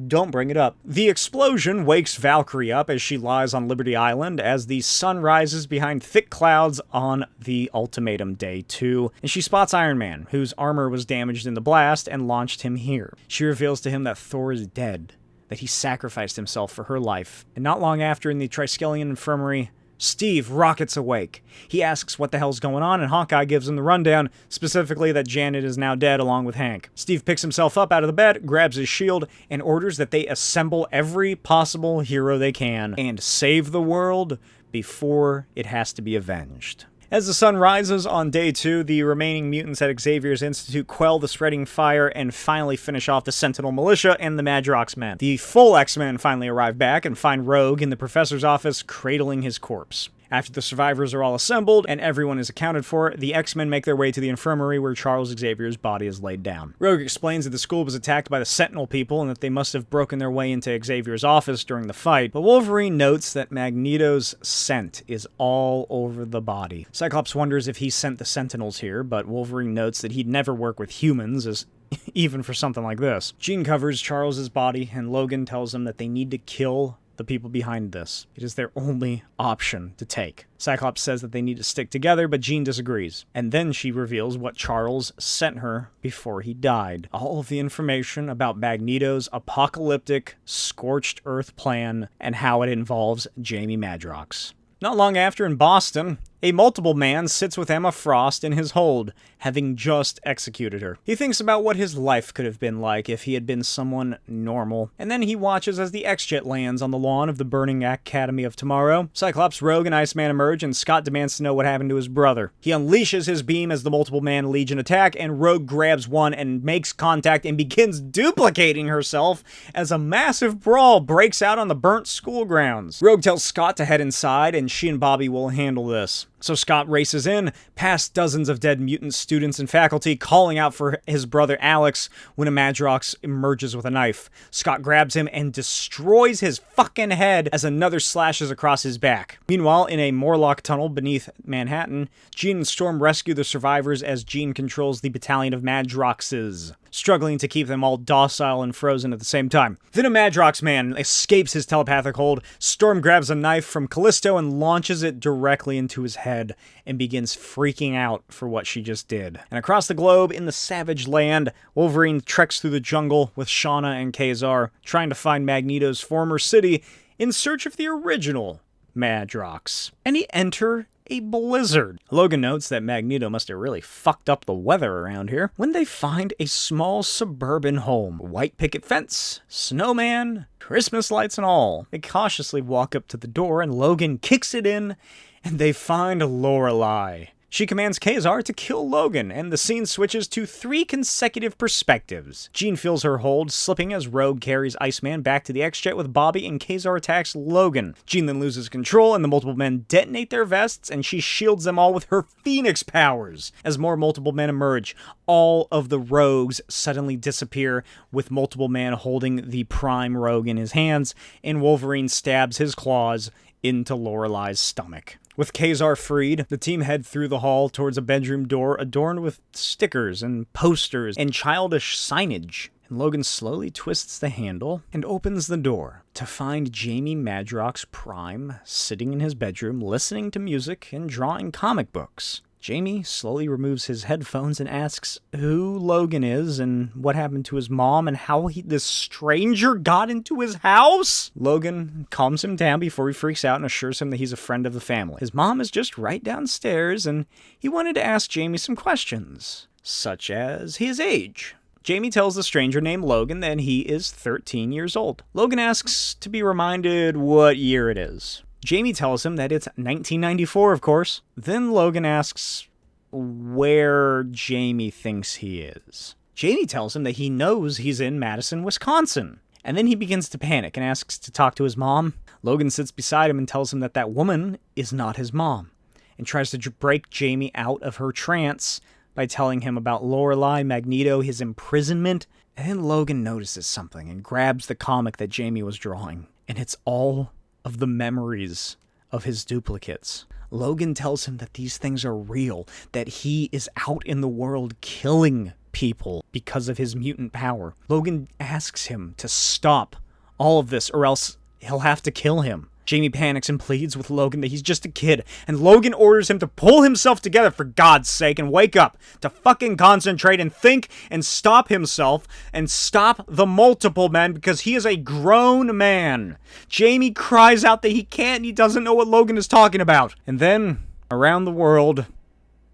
A: Don't bring it up. The explosion wakes Valkyrie up as she lies on Liberty Island as the sun rises behind thick clouds on the Ultimatum Day 2, and she spots Iron Man, whose armor was damaged in the blast, and launched him here. She reveals to him that Thor is dead, that he sacrificed himself for her life, and not long after in the Triskelion Infirmary, Steve rockets awake. He asks what the hell's going on, and Hawkeye gives him the rundown, specifically that Janet is now dead along with Hank. Steve picks himself up out of the bed, grabs his shield, and orders that they assemble every possible hero they can and save the world before it has to be avenged. As the sun rises on day 2, the remaining mutants at Xavier's Institute quell the spreading fire and finally finish off the Sentinel Militia and the Madrox men. The full X-Men finally arrive back and find Rogue in the professor's office cradling his corpse. After the survivors are all assembled and everyone is accounted for, the X-Men make their way to the infirmary where Charles Xavier's body is laid down. Rogue explains that the school was attacked by the Sentinel people and that they must have broken their way into Xavier's office during the fight, but Wolverine notes that Magneto's scent is all over the body. Cyclops wonders if he sent the Sentinels here, but Wolverine notes that he'd never work with humans, as even for something like this. Jean covers Charles's body, and Logan tells him that they need to kill the people behind this. It is their only option to take. Cyclops says that they need to stick together, but Jean disagrees. And then she reveals what Charles sent her before he died. All of the information about Magneto's apocalyptic, scorched earth plan and how it involves Jamie Madrox. Not long after, in Boston, a multiple man sits with Emma Frost in his hold, having just executed her. He thinks about what his life could have been like if he had been someone normal, and then he watches as the X-Jet lands on the lawn of the burning Academy of Tomorrow. Cyclops, Rogue, and Iceman emerge, and Scott demands to know what happened to his brother. He unleashes his beam as the multiple man Legion attack, and Rogue grabs one and makes contact and begins duplicating herself as a massive brawl breaks out on the burnt school grounds. Rogue tells Scott to head inside, and she and Bobby will handle this. So Scott races in, past dozens of dead mutant students and faculty, calling out for his brother Alex when a Madrox emerges with a knife. Scott grabs him and destroys his fucking head as another slashes across his back. Meanwhile, in a Morlock tunnel beneath Manhattan, Jean and Storm rescue the survivors as Jean controls the battalion of Madroxes. struggling to keep them all docile and frozen at the same time. Then a Madrox man escapes his telepathic hold. Storm grabs a knife from Callisto and launches it directly into his head and begins freaking out for what she just did. And across the globe, in the Savage Land, Wolverine treks through the jungle with Shauna and Kazar, trying to find Magneto's former city in search of the original Madrox. And he enter a blizzard. Logan notes that Magneto must have really fucked up the weather around here when they find a small suburban home. White picket fence, snowman, Christmas lights and all. They cautiously walk up to the door and Logan kicks it in and they find Lorelei. She commands Kazar to kill Logan, and the scene switches to 3 consecutive perspectives. Jean feels her hold, slipping as Rogue carries Iceman back to the X-Jet with Bobby, and Kazar attacks Logan. Jean then loses control, and the multiple men detonate their vests, and she shields them all with her Phoenix powers. As more multiple men emerge, all of the Rogues suddenly disappear, with multiple men holding the Prime Rogue in his hands, and Wolverine stabs his claws into Lorelei's stomach. With Kazar freed, the team head through the hall towards a bedroom door adorned with stickers and posters and childish signage. And Logan slowly twists the handle and opens the door to find Jamie Madrox Prime sitting in his bedroom listening to music and drawing comic books. Jamie slowly removes his headphones and asks who Logan is and what happened to his mom and how this stranger got into his house. Logan calms him down before he freaks out and assures him that he's a friend of the family. His mom is just right downstairs and he wanted to ask Jamie some questions, such as his age. Jamie tells the stranger named Logan that he is 13 years old. Logan asks to be reminded what year it is. Jamie tells him that it's 1994, of course. Then Logan asks where Jamie thinks he is. Jamie tells him that he knows he's in Madison, Wisconsin. And then he begins to panic and asks to talk to his mom. Logan sits beside him and tells him that that woman is not his mom, and tries to break Jamie out of her trance by telling him about Lorelei, Magneto, his imprisonment. And then Logan notices something and grabs the comic that Jamie was drawing. And it's all of the memories of his duplicates. Logan tells him that these things are real, that he is out in the world killing people because of his mutant power. Logan asks him to stop all of this or else he'll have to kill him. Jamie panics and pleads with Logan that he's just a kid, and Logan orders him to pull himself together for God's sake and wake up, to fucking concentrate and think and stop himself and stop the multiple men because he is a grown man. Jamie cries out that he can't and he doesn't know what Logan is talking about. And then, around the world,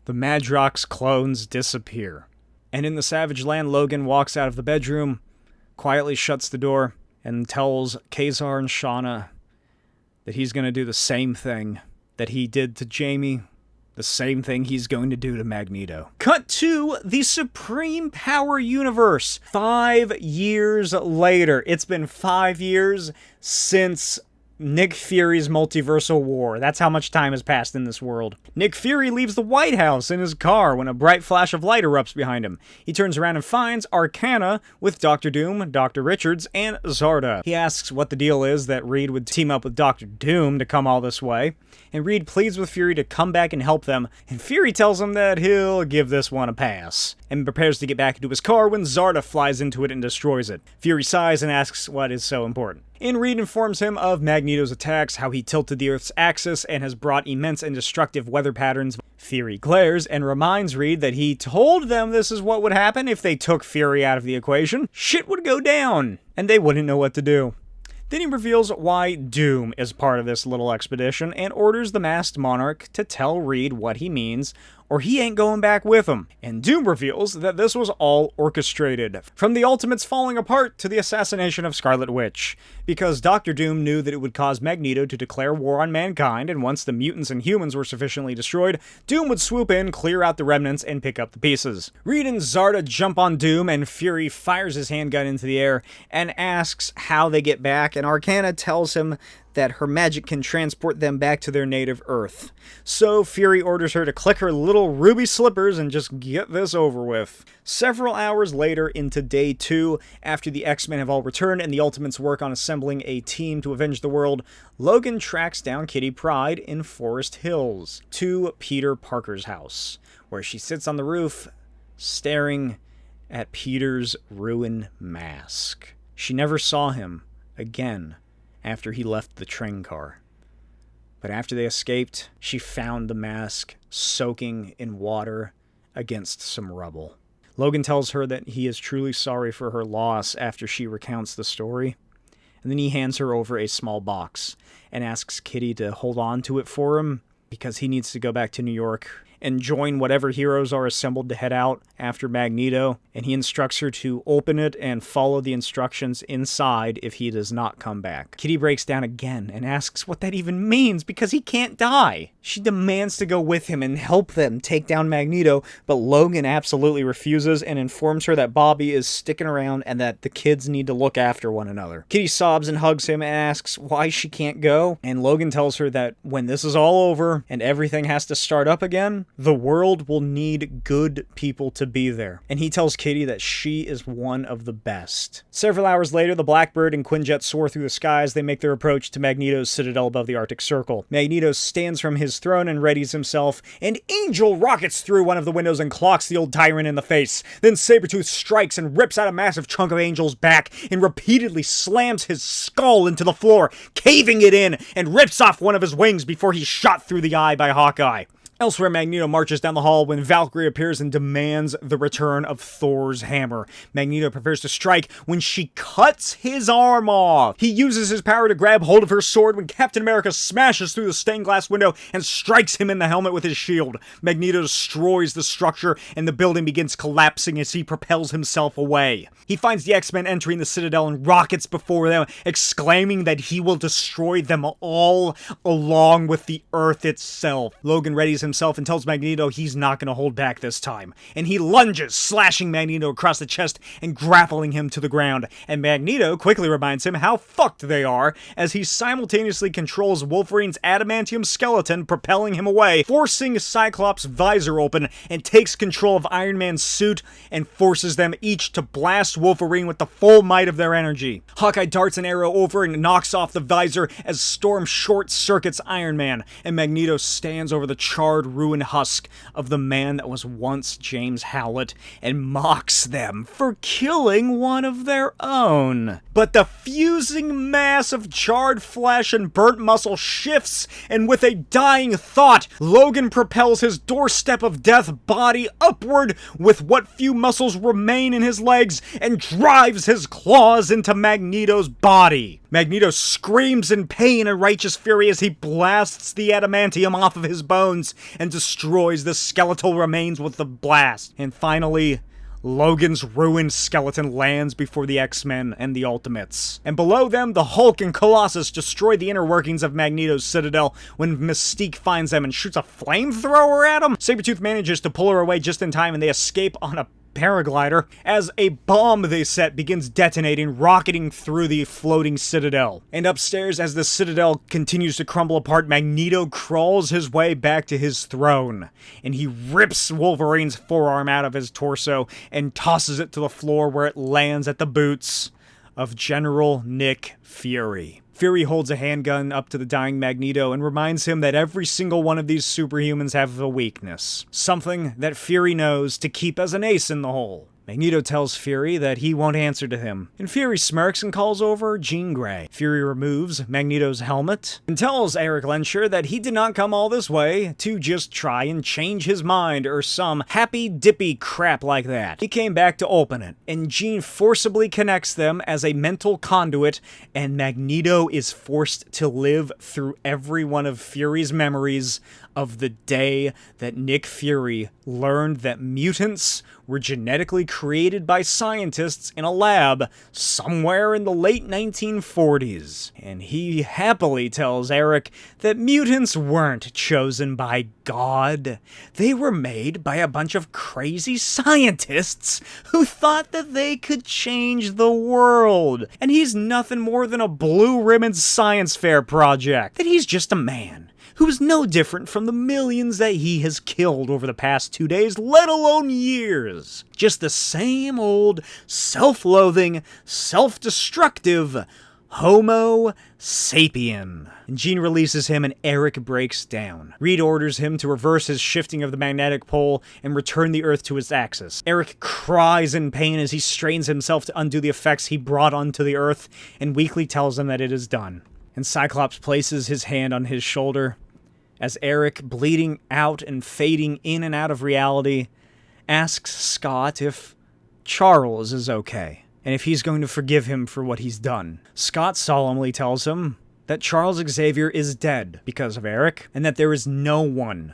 A: the Madrox clones disappear. And in the Savage Land, Logan walks out of the bedroom, quietly shuts the door, and tells Kazar and Shauna that he's going to do the same thing that he did to Jamie, the same thing he's going to do to Magneto. Cut to the Supreme Power Universe. 5 years later. It's been 5 years since Nick Fury's multiversal war. That's how much time has passed in this world. Nick Fury leaves the White House in his car when a bright flash of light erupts behind him. He turns around and finds Arcana with Dr. Doom, Dr. Richards, and Zarda. He asks what the deal is that Reed would team up with Dr. Doom to come all this way, and Reed pleads with Fury to come back and help them, and Fury tells him that he'll give this one a pass, and prepares to get back into his car when Zarda flies into it and destroys it. Fury sighs and asks what is so important. And Reed informs him of Magneto's attacks, how he tilted the Earth's axis and has brought immense and destructive weather patterns. Fury glares and reminds Reed that he told them this is what would happen if they took Fury out of the equation. Shit would go down, and they wouldn't know what to do. Then he reveals why Doom is part of this little expedition and orders the Masked Monarch to tell Reed what he means, or he ain't going back with him. And Doom reveals that this was all orchestrated, from the Ultimates falling apart to the assassination of Scarlet Witch, because Dr. Doom knew that it would cause Magneto to declare war on mankind, and once the mutants and humans were sufficiently destroyed, Doom would swoop in, clear out the remnants, and pick up the pieces. Reed and Zarda jump on Doom, and Fury fires his handgun into the air and asks how they get back, and Arcana tells him that her magic can transport them back to their native Earth. So Fury orders her to click her little ruby slippers and just get this over with. Several hours later into day 2, after the X-Men have all returned and the Ultimates work on assembling a team to avenge the world, Logan tracks down Kitty Pryde in Forest Hills to Peter Parker's house, where she sits on the roof, staring at Peter's ruined mask. She never saw him again after he left the train car. But after they escaped, she found the mask soaking in water against some rubble. Logan tells her that he is truly sorry for her loss after she recounts the story, and then he hands her over a small box and asks Kitty to hold on to it for him because he needs to go back to New York and join whatever heroes are assembled to head out after Magneto, and he instructs her to open it and follow the instructions inside if he does not come back. Kitty breaks down again and asks what that even means because he can't die. She demands to go with him and help them take down Magneto, but Logan absolutely refuses and informs her that Bobby is sticking around and that the kids need to look after one another. Kitty sobs and hugs him and asks why she can't go, and Logan tells her that when this is all over and everything has to start up again, the world will need good people to be there. And he tells Kitty that she is one of the best. Several hours later, the Blackbird and Quinjet soar through the skies. They make their approach to Magneto's citadel above the Arctic Circle. Magneto stands from his throne and readies himself. An angel rockets through one of the windows and clocks the old tyrant in the face. Then Sabretooth strikes and rips out a massive chunk of Angel's back and repeatedly slams his skull into the floor, caving it in, and rips off one of his wings before he's shot through the eye by Hawkeye. Elsewhere, Magneto marches down the hall when Valkyrie appears and demands the return of Thor's hammer. Magneto prepares to strike when she cuts his arm off. He uses his power to grab hold of her sword when Captain America smashes through the stained glass window and strikes him in the helmet with his shield. Magneto destroys the structure and the building begins collapsing as he propels himself away. He finds the X-Men entering the Citadel and rockets before them, exclaiming that he will destroy them all along with the Earth itself. Logan readies himself and tells Magneto he's not going to hold back this time. And he lunges, slashing Magneto across the chest and grappling him to the ground. And Magneto quickly reminds him how fucked they are as he simultaneously controls Wolverine's adamantium skeleton, propelling him away, forcing Cyclops' visor open, and takes control of Iron Man's suit and forces them each to blast Wolverine with the full might of their energy. Hawkeye darts an arrow over and knocks off the visor as Storm short-circuits Iron Man, and Magneto stands over the charred, ruined husk of the man that was once James Howlett and mocks them for killing one of their own. But the fusing mass of charred flesh and burnt muscle shifts, and with a dying thought, Logan propels his doorstep of death body upward with what few muscles remain in his legs and drives his claws into Magneto's body. Magneto screams in pain and righteous fury as he blasts the adamantium off of his bones and destroys the skeletal remains with the blast. And finally, Logan's ruined skeleton lands before the X-Men and the Ultimates. And below them, the Hulk and Colossus destroy the inner workings of Magneto's citadel when Mystique finds them and shoots a flamethrower at them. Sabretooth manages to pull her away just in time and they escape on a paraglider as a bomb they set begins detonating, rocketing through the floating citadel. And upstairs, as the citadel continues to crumble apart, Magneto crawls his way back to his throne, and he rips Wolverine's forearm out of his torso and tosses it to the floor where it lands at the boots of General Nick Fury. Fury holds a handgun up to the dying Magneto and reminds him that every single one of these superhumans have a weakness. Something that Fury knows to keep as an ace in the hole. Magneto tells Fury that he won't answer to him, and Fury smirks and calls over Jean Grey. Fury removes Magneto's helmet and tells Eric Lensher that he did not come all this way to just try and change his mind or some happy-dippy crap like that. He came back to open it, and Jean forcibly connects them as a mental conduit, and Magneto is forced to live through every one of Fury's memories of the day that Nick Fury learned that mutants were genetically created by scientists in a lab somewhere in the late 1940s. And he happily tells Eric that mutants weren't chosen by God. They were made by a bunch of crazy scientists who thought that they could change the world. And he's nothing more than a blue ribbon science fair project. That he's just a man who is no different from the millions that he has killed over the past 2 days, let alone years. Just the same old, self-loathing, self-destructive, Homo sapien. And Jean releases him and Eric breaks down. Reed orders him to reverse his shifting of the magnetic pole and return the Earth to its axis. Eric cries in pain as he strains himself to undo the effects he brought onto the Earth, and weakly tells him that it is done. And Cyclops places his hand on his shoulder as Eric, bleeding out and fading in and out of reality, asks Scott if Charles is okay, and if he's going to forgive him for what he's done. Scott solemnly tells him that Charles Xavier is dead because of Eric, and that there is no one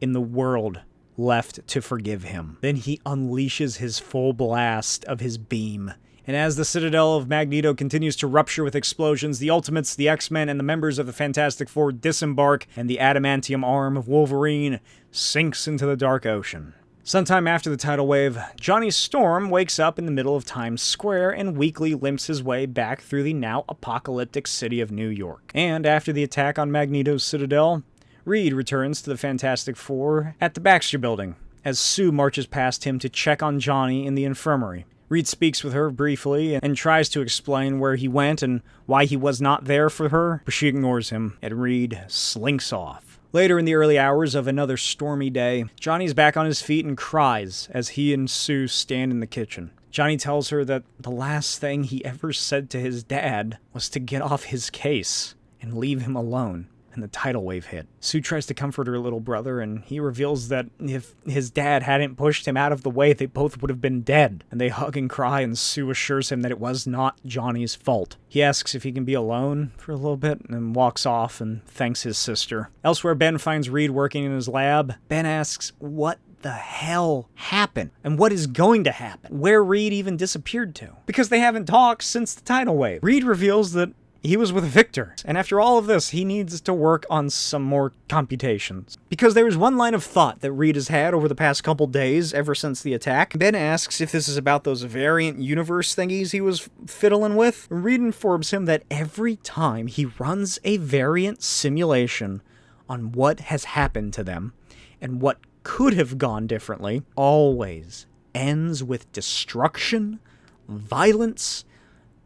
A: in the world left to forgive him. Then he unleashes his full blast of his beam, and as the Citadel of Magneto continues to rupture with explosions, the Ultimates, the X-Men, and the members of the Fantastic Four disembark, and the adamantium arm of Wolverine sinks into the dark ocean. Sometime after the tidal wave, Johnny Storm wakes up in the middle of Times Square and weakly limps his way back through the now apocalyptic city of New York. And after the attack on Magneto's Citadel, Reed returns to the Fantastic Four at the Baxter Building, as Sue marches past him to check on Johnny in the infirmary. Reed speaks with her briefly and tries to explain where he went and why he was not there for her, but she ignores him, and Reed slinks off. Later in the early hours of another stormy day, Johnny's back on his feet and cries as he and Sue stand in the kitchen. Johnny tells her that the last thing he ever said to his dad was to get off his case and leave him alone. And the tidal wave hit. Sue tries to comfort her little brother, and he reveals that if his dad hadn't pushed him out of the way, they both would have been dead. And they hug and cry, and Sue assures him that it was not Johnny's fault. He asks if he can be alone for a little bit, and walks off and thanks his sister. Elsewhere, Ben finds Reed working in his lab. Ben asks what the hell happened, and what is going to happen, where Reed even disappeared to, because they haven't talked since the tidal wave. Reed reveals that he was with Victor, and after all of this, he needs to work on some more computations. Because there is one line of thought that Reed has had over the past couple days, ever since the attack. Ben asks if this is about those variant universe thingies he was fiddling with. Reed informs him that every time he runs a variant simulation on what has happened to them, and what could have gone differently, always ends with destruction, violence,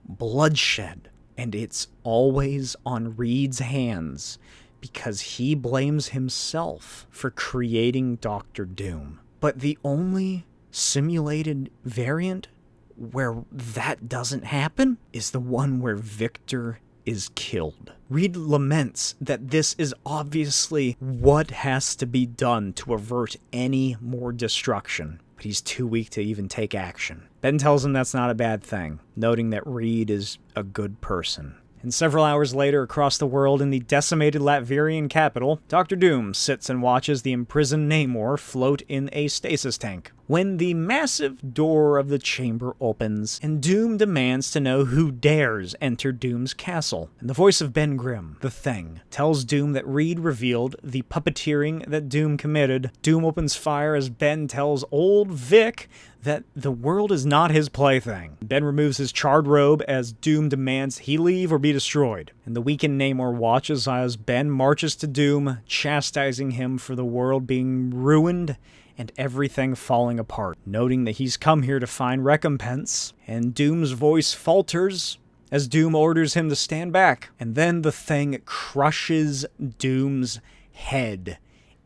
A: bloodshed. And it's always on Reed's hands because he blames himself for creating Dr. Doom. But the only simulated variant where that doesn't happen is the one where Victor is killed. Reed laments that this is obviously what has to be done to avert any more destruction, but he's too weak to even take action. Ben tells him that's not a bad thing, noting that Reed is a good person. And several hours later, across the world in the decimated Latvian capital, Dr. Doom sits and watches the imprisoned Namor float in a stasis tank, when the massive door of the chamber opens, and Doom demands to know who dares enter Doom's castle. And the voice of Ben Grimm, the Thing, tells Doom that Reed revealed the puppeteering that Doom committed. Doom opens fire as Ben tells old Vic that the world is not his plaything. Ben removes his charred robe as Doom demands he leave or be destroyed. And the weakened Namor watches as Ben marches to Doom, chastising him for the world being ruined and everything falling apart, noting that he's come here to find recompense. And Doom's voice falters as Doom orders him to stand back. And then the Thing crushes Doom's head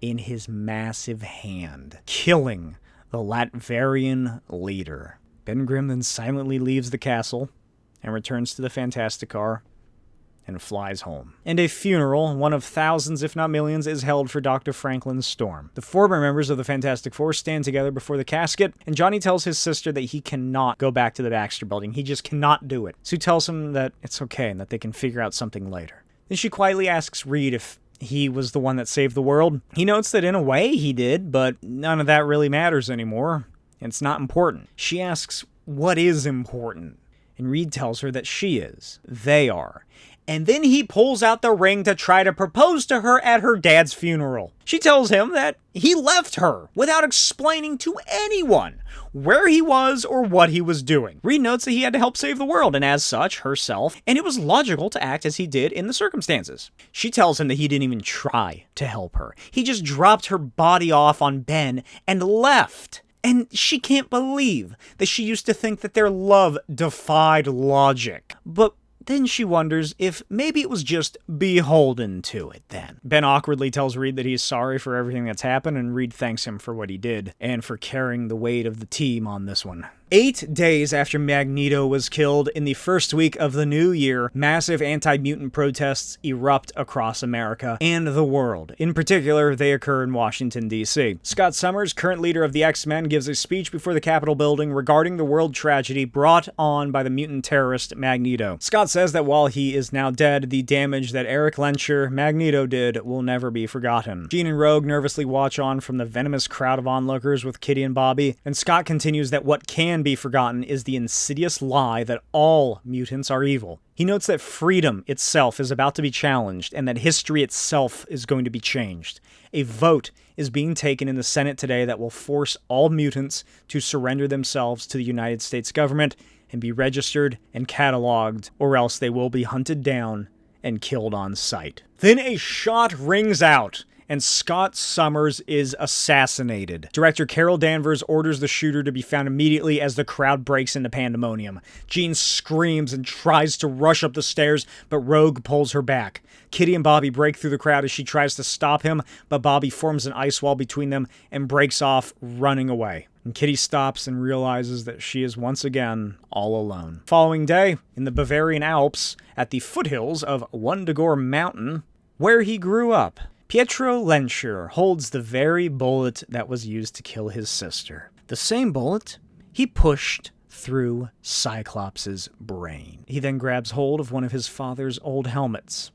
A: in his massive hand, killing the Latvian leader. Ben Grimm then silently leaves the castle and returns to the Fantastic Car and flies home. And a funeral, one of thousands if not millions, is held for Dr. Franklin Storm. The former members of the Fantastic Four stand together before the casket, and Johnny tells his sister that he cannot go back to the Baxter Building. He just cannot do it. Sue tells him that it's okay and that they can figure out something later. Then she quietly asks Reed if he was the one that saved the world. He notes that in a way he did, but none of that really matters anymore. It's not important. She asks what is important, and Reed tells her that she is. They are. And then he pulls out the ring to try to propose to her at her dad's funeral. She tells him that he left her without explaining to anyone where he was or what he was doing. Reed notes that he had to help save the world, and as such, herself, and it was logical to act as he did in the circumstances. She tells him that he didn't even try to help her. He just dropped her body off on Ben and left. And she can't believe that she used to think that their love defied logic. But then she wonders if maybe it was just beholden to it then. Ben awkwardly tells Reed that he's sorry for everything that's happened, and Reed thanks him for what he did and for carrying the weight of the team on this one. 8 days after Magneto was killed, in the first week of the new year, massive anti-mutant protests erupt across America and the world. In particular, they occur in Washington, D.C. Scott Summers, current leader of the X-Men, gives a speech before the Capitol building regarding the world tragedy brought on by the mutant terrorist Magneto. Scott says that while he is now dead, the damage that Eric Lenscher, Magneto, did will never be forgotten. Jean and Rogue nervously watch on from the venomous crowd of onlookers with Kitty and Bobby, and Scott continues that what can be forgotten is the insidious lie that all mutants are evil. He notes that freedom itself is about to be challenged and that history itself is going to be changed. A vote is being taken in the Senate today that will force all mutants to surrender themselves to the United States government and be registered and cataloged, or else they will be hunted down and killed on sight. Then a shot rings out, and Scott Summers is assassinated. Director Carol Danvers orders the shooter to be found immediately as the crowd breaks into pandemonium. Jean screams and tries to rush up the stairs, but Rogue pulls her back. Kitty and Bobby break through the crowd as she tries to stop him, but Bobby forms an ice wall between them and breaks off, running away. And Kitty stops and realizes that she is once again all alone. Following day, in the Bavarian Alps, at the foothills of Wundagore Mountain, where he grew up, Pietro Lenscher holds the very bullet that was used to kill his sister. The same bullet he pushed through Cyclops' brain. He then grabs hold of one of his father's old helmets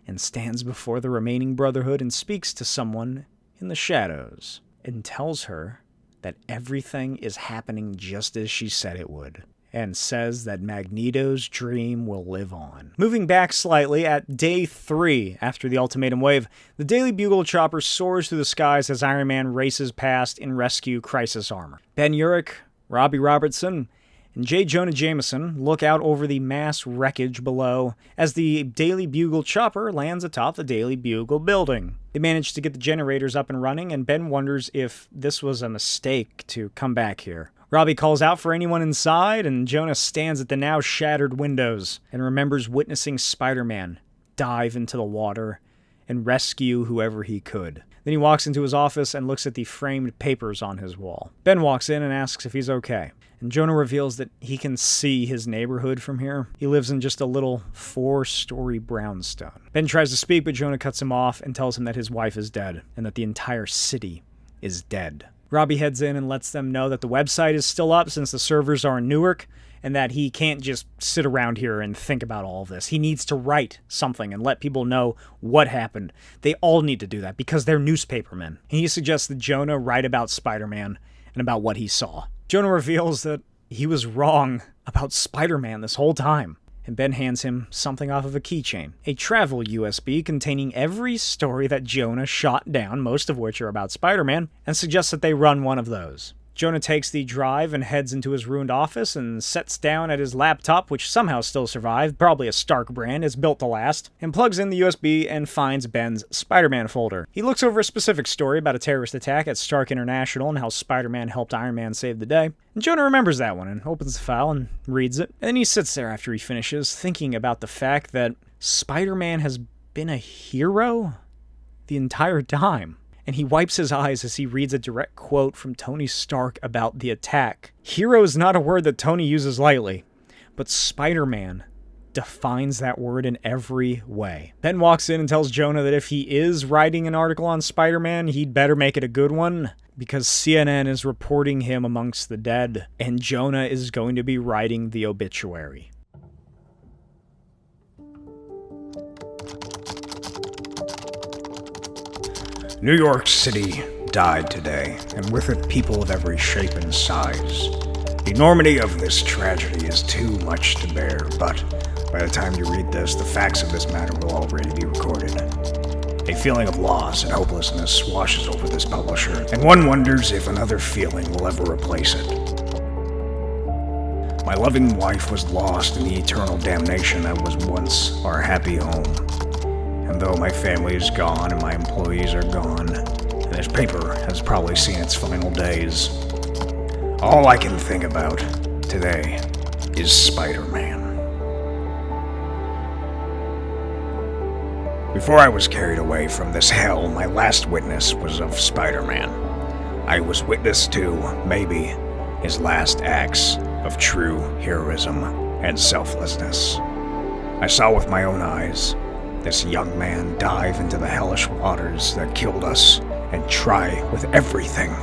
A: and stands before the remaining Brotherhood and speaks to someone in the shadows and tells her that everything is happening just as she said it would, and says that Magneto's dream will live on. Moving back slightly, at day 3 after the ultimatum wave, the Daily Bugle chopper soars through the skies as Iron Man races past in rescue crisis armor. Ben Urich, Robbie Robertson, and J. Jonah Jameson look out over the mass wreckage below as the Daily Bugle chopper lands atop the Daily Bugle building. They manage to get the generators up and running, and Ben wonders if this was a mistake to come back here. Robbie calls out for anyone inside, and Jonah stands at the now shattered windows and remembers witnessing Spider-Man dive into the water and rescue whoever he could. Then he walks into his office and looks at the framed papers on his wall. Ben walks in and asks if he's okay, and Jonah reveals that he can see his neighborhood from here. He lives in just a little 4-story brownstone. Ben tries to speak, but Jonah cuts him off and tells him that his wife is dead and that the entire city is dead. Robbie heads in and lets them know that the website is still up since the servers are in Newark, and that he can't just sit around here and think about all of this. He needs to write something and let people know what happened. They all need to do that because they're newspapermen. And he suggests that Jonah write about Spider-Man and about what he saw. Jonah reveals that he was wrong about Spider-Man this whole time. And Ben hands him something off of a keychain. A travel USB containing every story that Jonah shot down, most of which are about Spider-Man, and suggests that they run one of those. Jonah takes the drive and heads into his ruined office and sets down at his laptop, which somehow still survived, probably a Stark brand, it's built to last, and plugs in the USB and finds Ben's Spider-Man folder. He looks over a specific story about a terrorist attack at Stark International and how Spider-Man helped Iron Man save the day. And Jonah remembers that one and opens the file and reads it. And then he sits there after he finishes, thinking about the fact that Spider-Man has been a hero the entire time. And he wipes his eyes as he reads a direct quote from Tony Stark about the attack. Hero is not a word that Tony uses lightly, but Spider-Man defines that word in every way. Ben walks in and tells Jonah that if he is writing an article on Spider-Man, he'd better make it a good one, because CNN is reporting him amongst the dead, and Jonah is going to be writing the obituary.
B: New York City died today, and with it people of every shape and size. The enormity of this tragedy is too much to bear, but by the time you read this, the facts of this matter will already be recorded. A feeling of loss and hopelessness washes over this publisher, and one wonders if another feeling will ever replace it. My loving wife was lost in the eternal damnation that was once our happy home. And though my family is gone and my employees are gone, and this paper has probably seen its final days, all I can think about today is Spider-Man. Before I was carried away from this hell, my last witness was of Spider-Man. I was witness to, maybe, his last acts of true heroism and selflessness. I saw with my own eyes this young man dive into the hellish waters that killed us and try with everything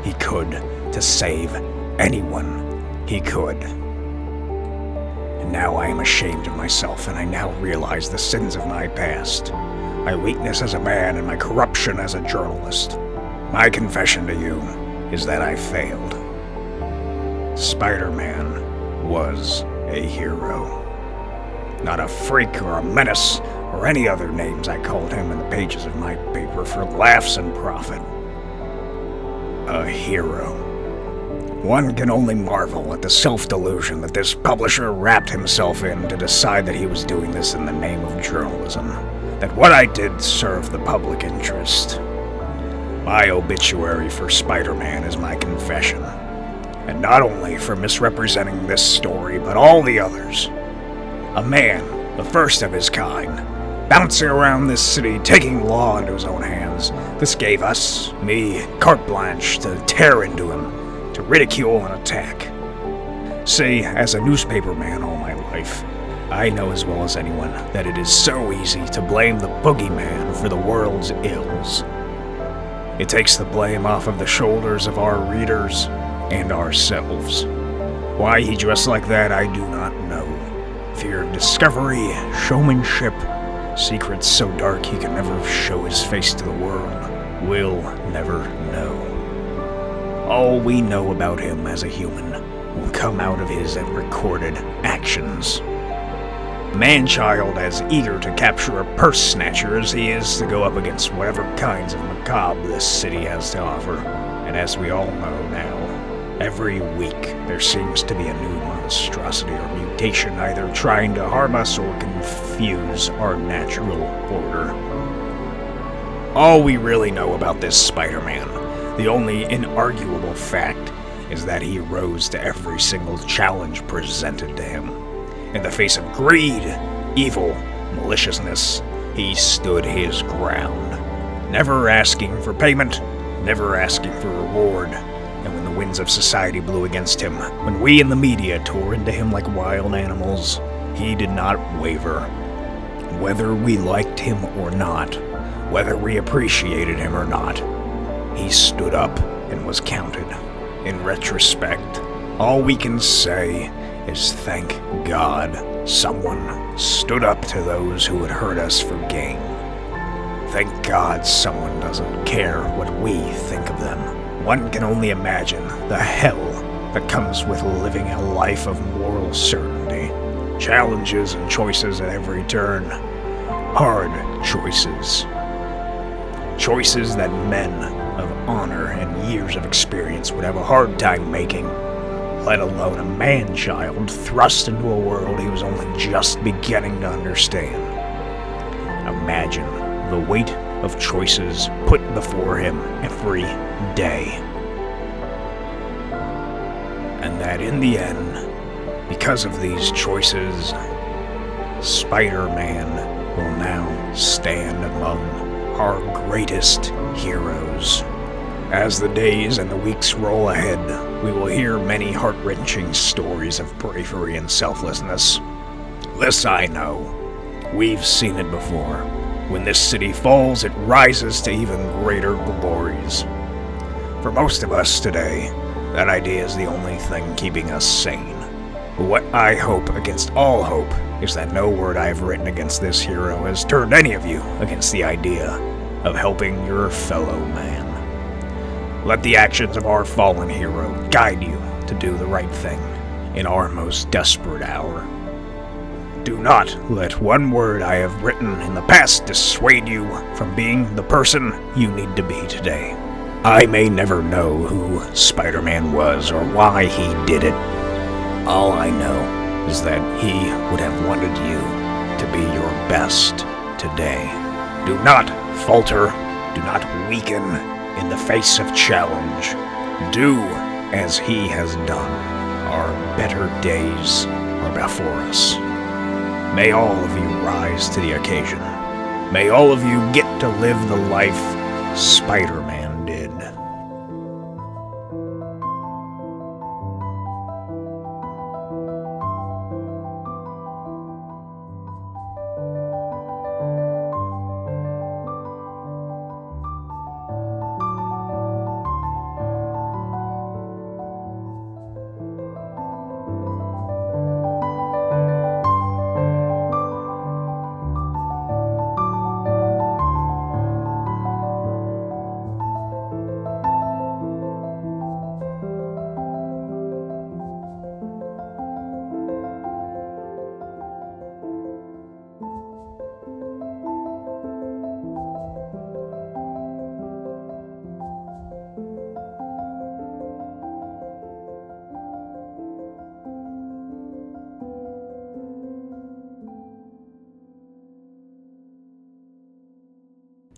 B: he could to save anyone he could. And now I am ashamed of myself, and I now realize the sins of my past, my weakness as a man and my corruption as a journalist. My confession to you is that I failed. Spider-Man was a hero. Not a freak or a menace or any other names I called him in the pages of my paper for laughs and profit. A hero. One can only marvel at the self-delusion that this publisher wrapped himself in to decide that he was doing this in the name of journalism, that what I did served the public interest. My obituary for Spider-Man is my confession, and not only for misrepresenting this story, but all the others. A man, the first of his kind, bouncing around this city, taking law into his own hands. This gave us, me, carte blanche to tear into him, to ridicule and attack. See, as a newspaperman all my life, I know as well as anyone that it is so easy to blame the boogeyman for the world's ills. It takes the blame off of the shoulders of our readers and ourselves. Why he dressed like that, I do not know. Fear of discovery, showmanship, secrets so dark he can never show his face to the world. We'll never know. All we know about him as a human will come out of his recorded actions. Man-child as eager to capture a purse snatcher as he is to go up against whatever kinds of macabre this city has to offer. And as we all know now, every week there seems to be a new monstrosity or mutation either trying to harm us or confuse our natural order. All we really know about this Spider-Man, the only inarguable fact, is that he rose to every single challenge presented to him. In the face of greed, evil, maliciousness, he stood his ground, never asking for payment, never asking for reward. And when the winds of society blew against him, when we in the media tore into him like wild animals, he did not waver. Whether we liked him or not, whether we appreciated him or not, he stood up and was counted. In retrospect, all we can say is thank God someone stood up to those who would hurt us for gain. Thank God someone doesn't care what we think of them. One can only imagine the hell that comes with living a life of moral certainty. Challenges and choices at every turn. Hard choices. Choices that men of honor and years of experience would have a hard time making, let alone a man-child thrust into a world he was only just beginning to understand. Imagine the weight of choices put before him every day. And that in the end, because of these choices, Spider-Man will now stand among our greatest heroes. As the days and the weeks roll ahead, we will hear many heart-wrenching stories of bravery and selflessness. This I know. We've seen it before. When this city falls, it rises to even greater glories. For most of us today, that idea is the only thing keeping us sane. But what I hope against all hope is that no word I have written against this hero has turned any of you against the idea of helping your fellow man. Let the actions of our fallen hero guide you to do the right thing in our most desperate hour. Do not let one word I have written in the past dissuade you from being the person you need to be today. I may never know who Spider-Man was or why he did it. All I know is that he would have wanted you to be your best today. Do not falter, do not weaken in the face of challenge. Do as he has done. Our better days are before us. May all of you rise to the occasion.
A: May all of you get to live the life Spider-Man did.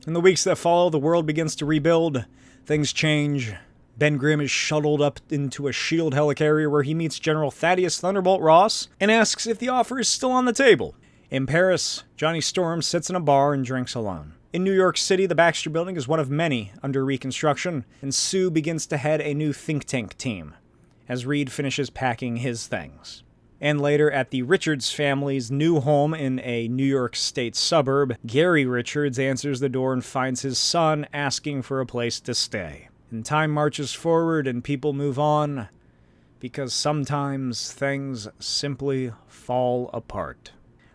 A: In the weeks that follow, the world begins to rebuild. Things change. Ben Grimm is shuttled up into a S.H.I.E.L.D. helicarrier where he meets General Thaddeus Thunderbolt Ross and asks if the offer is still on the table. In Paris, Johnny Storm sits in a bar and drinks alone. In New York City, the Baxter Building is one of many under reconstruction, and Sue begins to head a new think tank team, as Reed finishes packing his things. And later, at the Richards family's new home in a New York State suburb, Gary Richards answers the door and finds his son asking for a place to stay. And time marches forward and people move on, because sometimes things simply fall apart.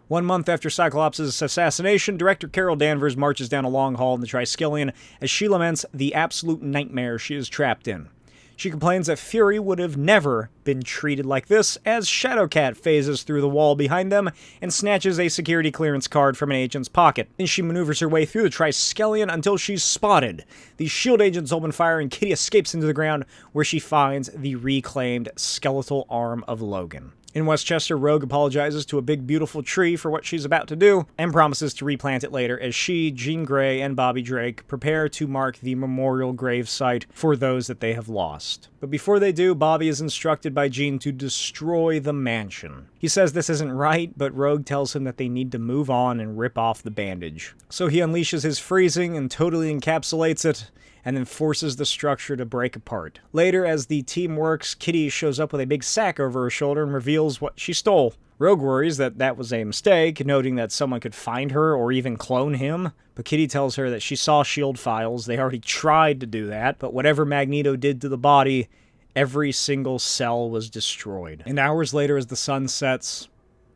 A: 1 month after Cyclops' assassination, director Carol Danvers marches down a long hall in the Triskelion as she laments the absolute nightmare she is trapped in. She complains that Fury would have never been treated like this as Shadowcat phases through the wall behind them and snatches a security clearance card from an agent's pocket. Then she maneuvers her way through the Triskelion until she's spotted. The S.H.I.E.L.D. agents open fire and Kitty escapes into the ground where she finds the reclaimed skeletal arm of Logan. In Westchester, Rogue apologizes to a big beautiful tree for what she's about to do and promises to replant it later as she, Jean Grey, and Bobby Drake prepare to mark the memorial grave site for those that they have lost. But before they do, Bobby is instructed by Jean to destroy the mansion. He says this isn't right, but Rogue tells him that they need to move on and rip off the bandage. So he unleashes his freezing and totally encapsulates it, and then forces the structure to break apart. Later, as the team works, Kitty shows up with a big sack over her shoulder and reveals what she stole. Rogue worries that that was a mistake, noting that someone could find her or even clone him, but Kitty tells her that she saw S.H.I.E.L.D. files. They already tried to do that, but whatever Magneto did to the body, every single cell was destroyed. And hours later, as the sun sets,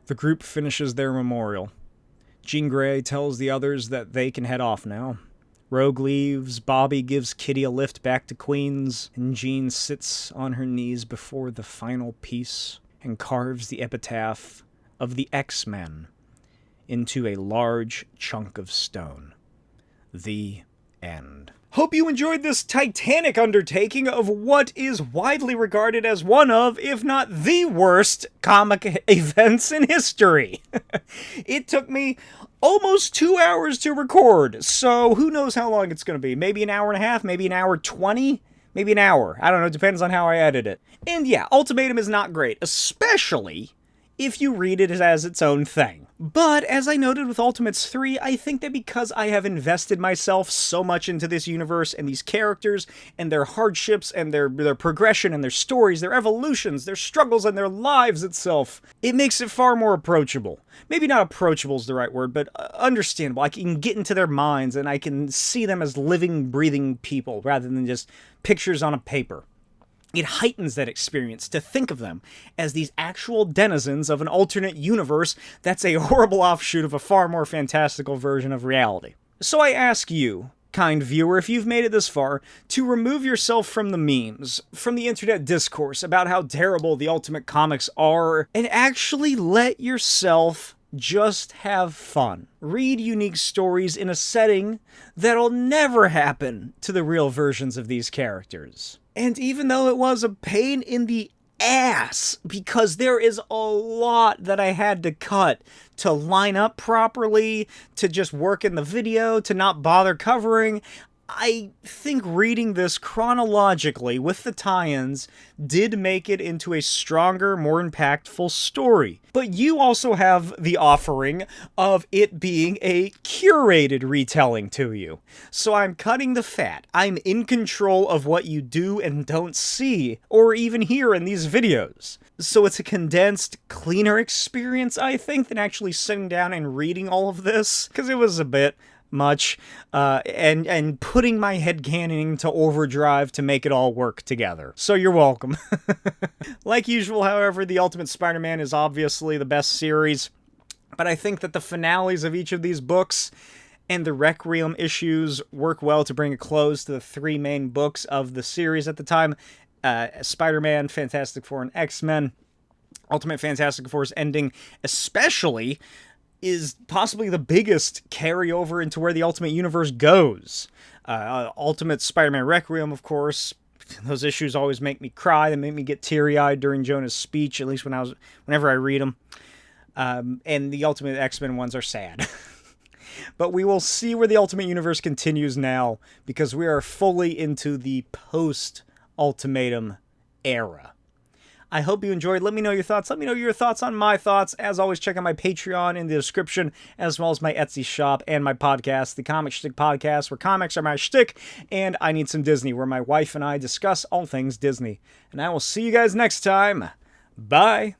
A: the group finishes their memorial. Jean Grey tells the others that they can head off now. Rogue leaves, Bobby gives Kitty a lift back to Queens, and Jean sits on her knees before the final piece and carves the epitaph of the X-Men into a large chunk of stone. The end. Hope you enjoyed this titanic undertaking of what is widely regarded as one of, if not the worst, comic events in history. It took me almost 2 hours to record, so who knows how long it's going to be. Maybe an hour and a half, maybe an hour 20, maybe an hour. I don't know, it depends on how I edit it. And yeah, Ultimatum is not great, especially if you read it as its own thing. But, as I noted with Ultimates 3, I think that because I have invested myself so much into this universe and these characters and their hardships and their progression and their stories, their evolutions, their struggles and their lives itself, it makes it far more approachable. Maybe not approachable is the right word, but understandable. I can get into their minds and I can see them as living, breathing people rather than just pictures on a paper. It heightens that experience to think of them as these actual denizens of an alternate universe that's a horrible offshoot of a far more fantastical version of reality. So I ask you, kind viewer, if you've made it this far, to remove yourself from the memes, from the internet discourse about how terrible the Ultimate comics are, and actually let yourself just have fun. Read unique stories in a setting that'll never happen to the real versions of these characters. And even though it was a pain in the ass, because there is a lot that I had to cut to line up properly, to just work in the video, to not bother covering, I think reading this chronologically with the tie-ins did make it into a stronger, more impactful story. But you also have the offering of it being a curated retelling to you. So I'm cutting the fat. I'm in control of what you do and don't see, or even hear in these videos. So it's a condensed, cleaner experience, I think, than actually sitting down and reading all of this, because it was a bit much, and putting my headcanon to overdrive to make it all work together. So you're welcome. Like usual, however, the Ultimate Spider-Man is obviously the best series, but I think that the finales of each of these books and the Requiem issues work well to bring a close to the three main books of the series at the time. Spider-Man, Fantastic Four, and X-Men. Ultimate Fantastic Four's ending especially is possibly the biggest carryover into where the Ultimate Universe goes. Ultimate Spider-Man Requiem, of course, those issues always make me cry. They make me get teary-eyed during Jonah's speech, at least whenever I read them. And the Ultimate X-Men ones are sad. But we will see where the Ultimate Universe continues now, because we are fully into the post-Ultimatum era. I hope you enjoyed. Let me know your thoughts. Let me know your thoughts on my thoughts. As always, check out my Patreon in the description, as well as my Etsy shop and my podcast, the Comic Shtick Podcast, where comics are my shtick, and I Need Some Disney, where my wife and I discuss all things Disney. And I will see you guys next time. Bye.